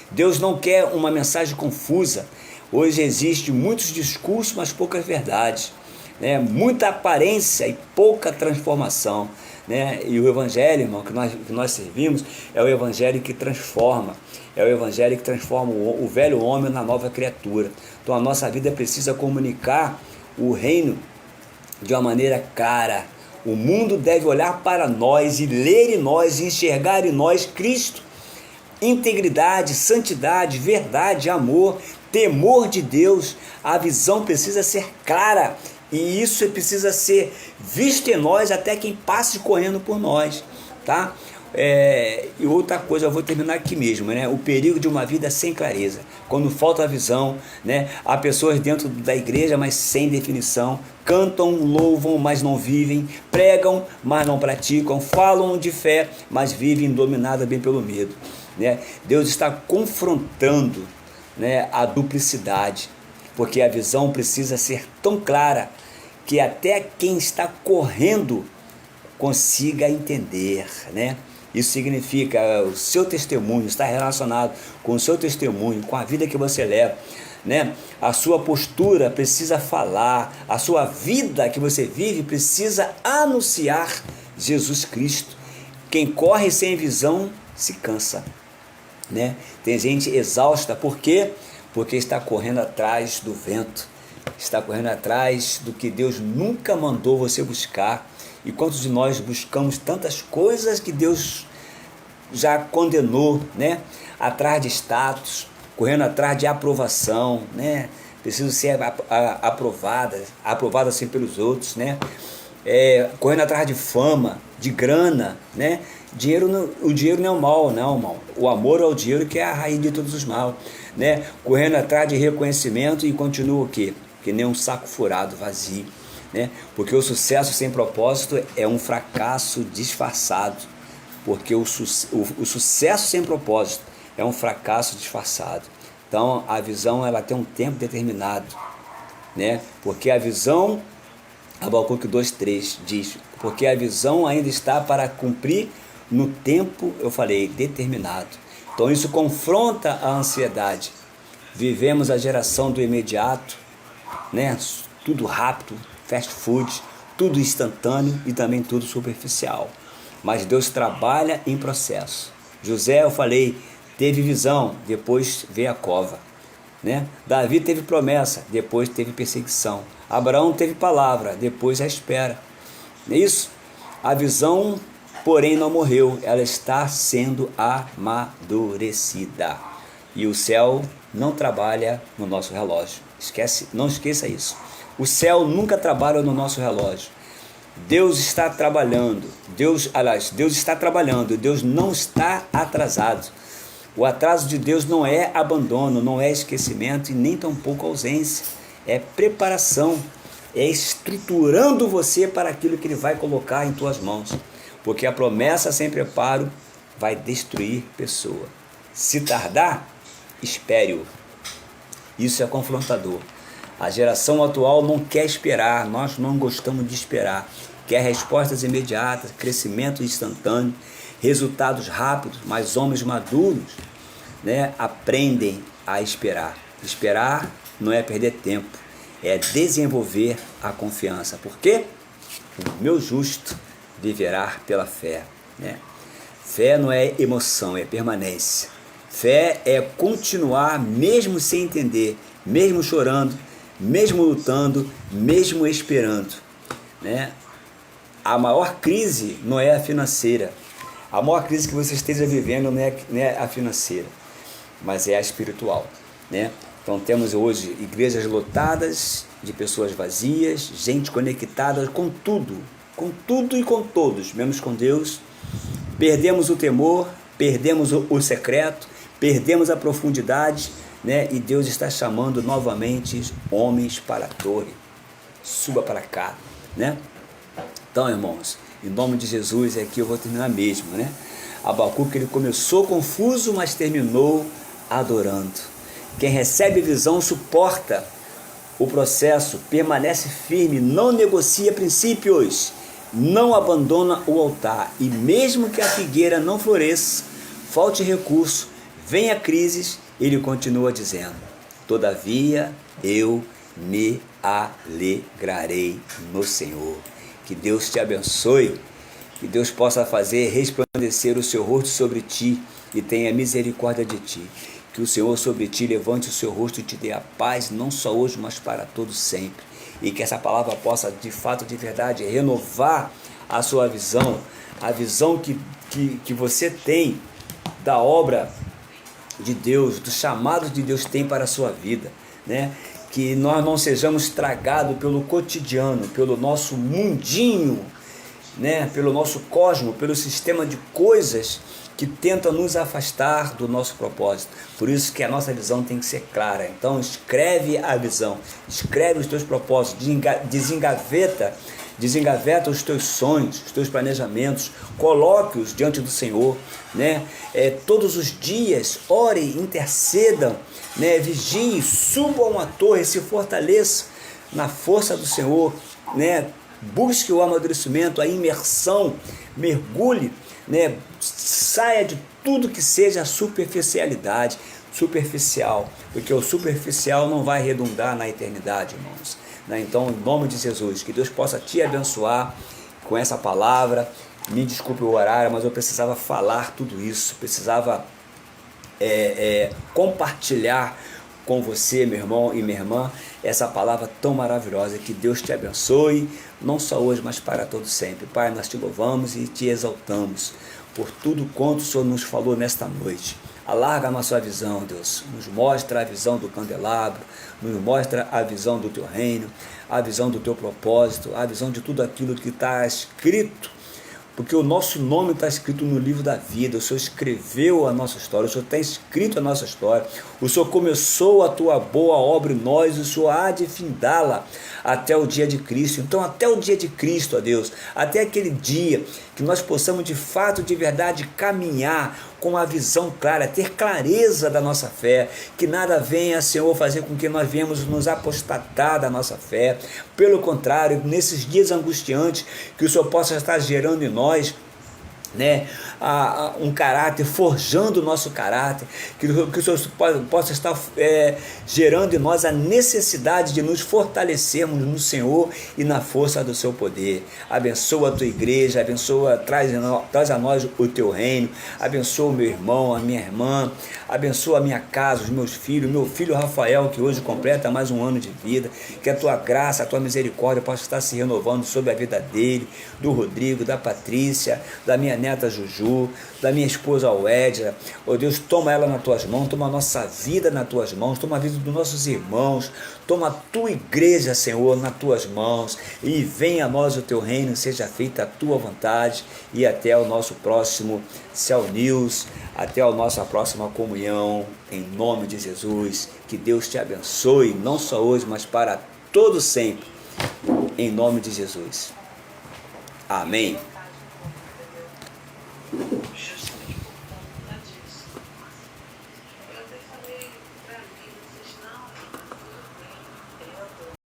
Deus não quer uma mensagem confusa. Hoje existe muitos discursos, mas poucas verdades, né? Muita aparência e pouca transformação, né? E o evangelho, irmão, que nós servimos, é o evangelho que transforma. É o evangelho que transforma o velho homem na nova criatura. Então a nossa vida precisa comunicar o reino de uma maneira clara. O mundo deve olhar para nós e ler em nós, e enxergar em nós Cristo. Integridade, santidade, verdade, amor, temor de Deus. A visão precisa ser clara, e isso precisa ser visto em nós até quem passe correndo por nós, tá? E outra coisa, eu vou terminar aqui mesmo, né? O perigo de uma vida sem clareza, quando falta a visão, né? Há pessoas dentro da igreja, mas sem definição, cantam, louvam, mas não vivem, pregam, mas não praticam, falam de fé, mas vivem dominadas bem pelo medo, né? Deus está confrontando, né, a duplicidade, porque a visão precisa ser tão clara que até quem está correndo consiga entender, né? Isso significa o seu testemunho está relacionado com o seu testemunho, com a vida que você leva, né? A sua postura precisa falar, a sua vida que você vive precisa anunciar Jesus Cristo. Quem corre sem visão se cansa, né? Tem gente exausta, por quê? Porque está correndo atrás do vento, está correndo atrás do que Deus nunca mandou você buscar. E quantos de nós buscamos tantas coisas que Deus já condenou, né? Atrás de status, correndo atrás de aprovação, né? Precisam ser aprovadas assim pelos outros, né? Correndo atrás de fama, de grana, né? O dinheiro não é o mal, não, irmão. O amor ao dinheiro que é a raiz de todos os males, né? Correndo atrás de reconhecimento e continua o quê? Que nem um saco furado, vazio, né? Porque o sucesso sem propósito é um fracasso disfarçado. Porque o sucesso sem propósito é um fracasso disfarçado. Então a visão, ela tem um tempo determinado, né? Porque a visão, Abacuque 2:3 diz, porque a visão ainda está para cumprir no tempo, eu falei, determinado. Então isso confronta a ansiedade. Vivemos a geração do imediato, né? Tudo rápido, fast food, tudo instantâneo e também tudo superficial. Mas Deus trabalha em processo. José, eu falei, teve visão, depois veio a cova, né? Davi teve promessa, depois teve perseguição. Abraão teve palavra, depois a espera. Não é isso? A visão, porém, não morreu, ela está sendo amadurecida. E o céu não trabalha no nosso relógio. Não esqueça isso. O céu nunca trabalha no nosso relógio. Deus está trabalhando. Deus está trabalhando. Deus não está atrasado. O atraso de Deus não é abandono, não é esquecimento e nem tampouco ausência. É preparação. É estruturando você para aquilo que Ele vai colocar em tuas mãos. porque a promessa sem preparo vai destruir pessoa. Se tardar, espere-o. Isso é confrontador. A geração atual não quer esperar, nós não gostamos de esperar. Quer respostas imediatas, crescimento instantâneo, resultados rápidos, mas homens maduros, né, aprendem a esperar. Esperar não é perder tempo, é desenvolver a confiança. Por quê? O meu justo viverá pela fé, né? Fé não é emoção, é permanência. Fé é continuar mesmo sem entender, mesmo chorando, mesmo lutando, mesmo esperando, né? A maior crise não é a financeira. A maior crise que você esteja vivendo não é a financeira, mas é a espiritual, né? Então temos hoje igrejas lotadas de pessoas vazias, gente conectada com tudo e com todos, menos com Deus. Perdemos o temor, perdemos o secreto, perdemos a profundidade, né? E Deus está chamando novamente homens para a torre. Suba para cá, né? Então, irmãos, em nome de Jesus, aqui eu vou terminar mesmo, né? Abacuque, ele começou confuso, mas terminou adorando. Quem recebe visão suporta o processo, permanece firme, não negocia princípios, não abandona o altar. E mesmo que a figueira não floresça, falte recurso, venha crises, ele continua dizendo: todavia eu me alegrarei no Senhor. Que Deus te abençoe, que Deus possa fazer resplandecer o seu rosto sobre ti e tenha misericórdia de ti. Que o Senhor sobre ti levante o seu rosto e te dê a paz, não só hoje, mas para todo sempre. E que essa palavra possa, de fato, de verdade, renovar a sua visão, a visão que você tem da obra de Deus, do chamado de Deus tem para a sua vida, né? Que nós não sejamos tragados pelo cotidiano, pelo nosso mundinho, né? Pelo nosso cosmo, pelo sistema de coisas que tenta nos afastar do nosso propósito. Por isso que a nossa visão tem que ser clara. Então escreve a visão, escreve os teus propósitos, desengaveta os teus sonhos, os teus planejamentos, coloque-os diante do Senhor, né? Todos os dias, ore, intercedam, né? Vigie, suba a uma torre, se fortaleça na força do Senhor, né? Busque o amadurecimento, a imersão, mergulhe, né? Saia de tudo que seja superficialidade, superficial, porque o superficial não vai redundar na eternidade, irmãos, né? Então, em nome de Jesus, que Deus possa te abençoar com essa palavra. Me desculpe o horário, mas eu precisava falar tudo isso, precisava compartilhar com você, meu irmão e minha irmã, essa palavra tão maravilhosa. Que Deus te abençoe, não só hoje, mas para todo sempre. Pai, nós te louvamos e te exaltamos por tudo quanto o Senhor nos falou nesta noite. Alarga a nossa visão, Deus, nos mostra a visão do candelabro, nos mostra a visão do teu reino, a visão do teu propósito, a visão de tudo aquilo que está escrito, porque o nosso nome está escrito no livro da vida. O Senhor escreveu a nossa história, o Senhor tem escrito a nossa história, o Senhor começou a tua boa obra em nós, o Senhor há de findá-la até o dia de Cristo. Então, até o dia de Cristo, ó Deus, até aquele dia que nós possamos de fato, de verdade, caminhar com a visão clara, ter clareza da nossa fé, que nada venha, Senhor, fazer com que nós venhamos nos apostatar da nossa fé. Pelo contrário, nesses dias angustiantes, que o Senhor possa estar gerando em nós, né, um caráter, forjando o nosso caráter, que o Senhor possa estar gerando em nós a necessidade de nos fortalecermos no Senhor e na força do seu poder. Abençoa a tua igreja, traz a nós o teu reino, abençoa o meu irmão, a minha irmã, abençoa a minha casa, os meus filhos, meu filho Rafael, que hoje completa mais um ano de vida. Que a tua graça, a tua misericórdia possa estar se renovando sobre a vida dele, do Rodrigo, da Patrícia, da minha neta Juju, da minha esposa Wedra. Ó Deus, toma ela nas tuas mãos, toma a nossa vida nas tuas mãos, toma a vida dos nossos irmãos, toma a tua igreja, Senhor, nas tuas mãos, e venha a nós o teu reino, seja feita a tua vontade. E até o nosso próximo Cell News, até a nossa próxima comunhão, em nome de Jesus. Que Deus te abençoe, não só hoje, mas para todo sempre, em nome de Jesus. Amém.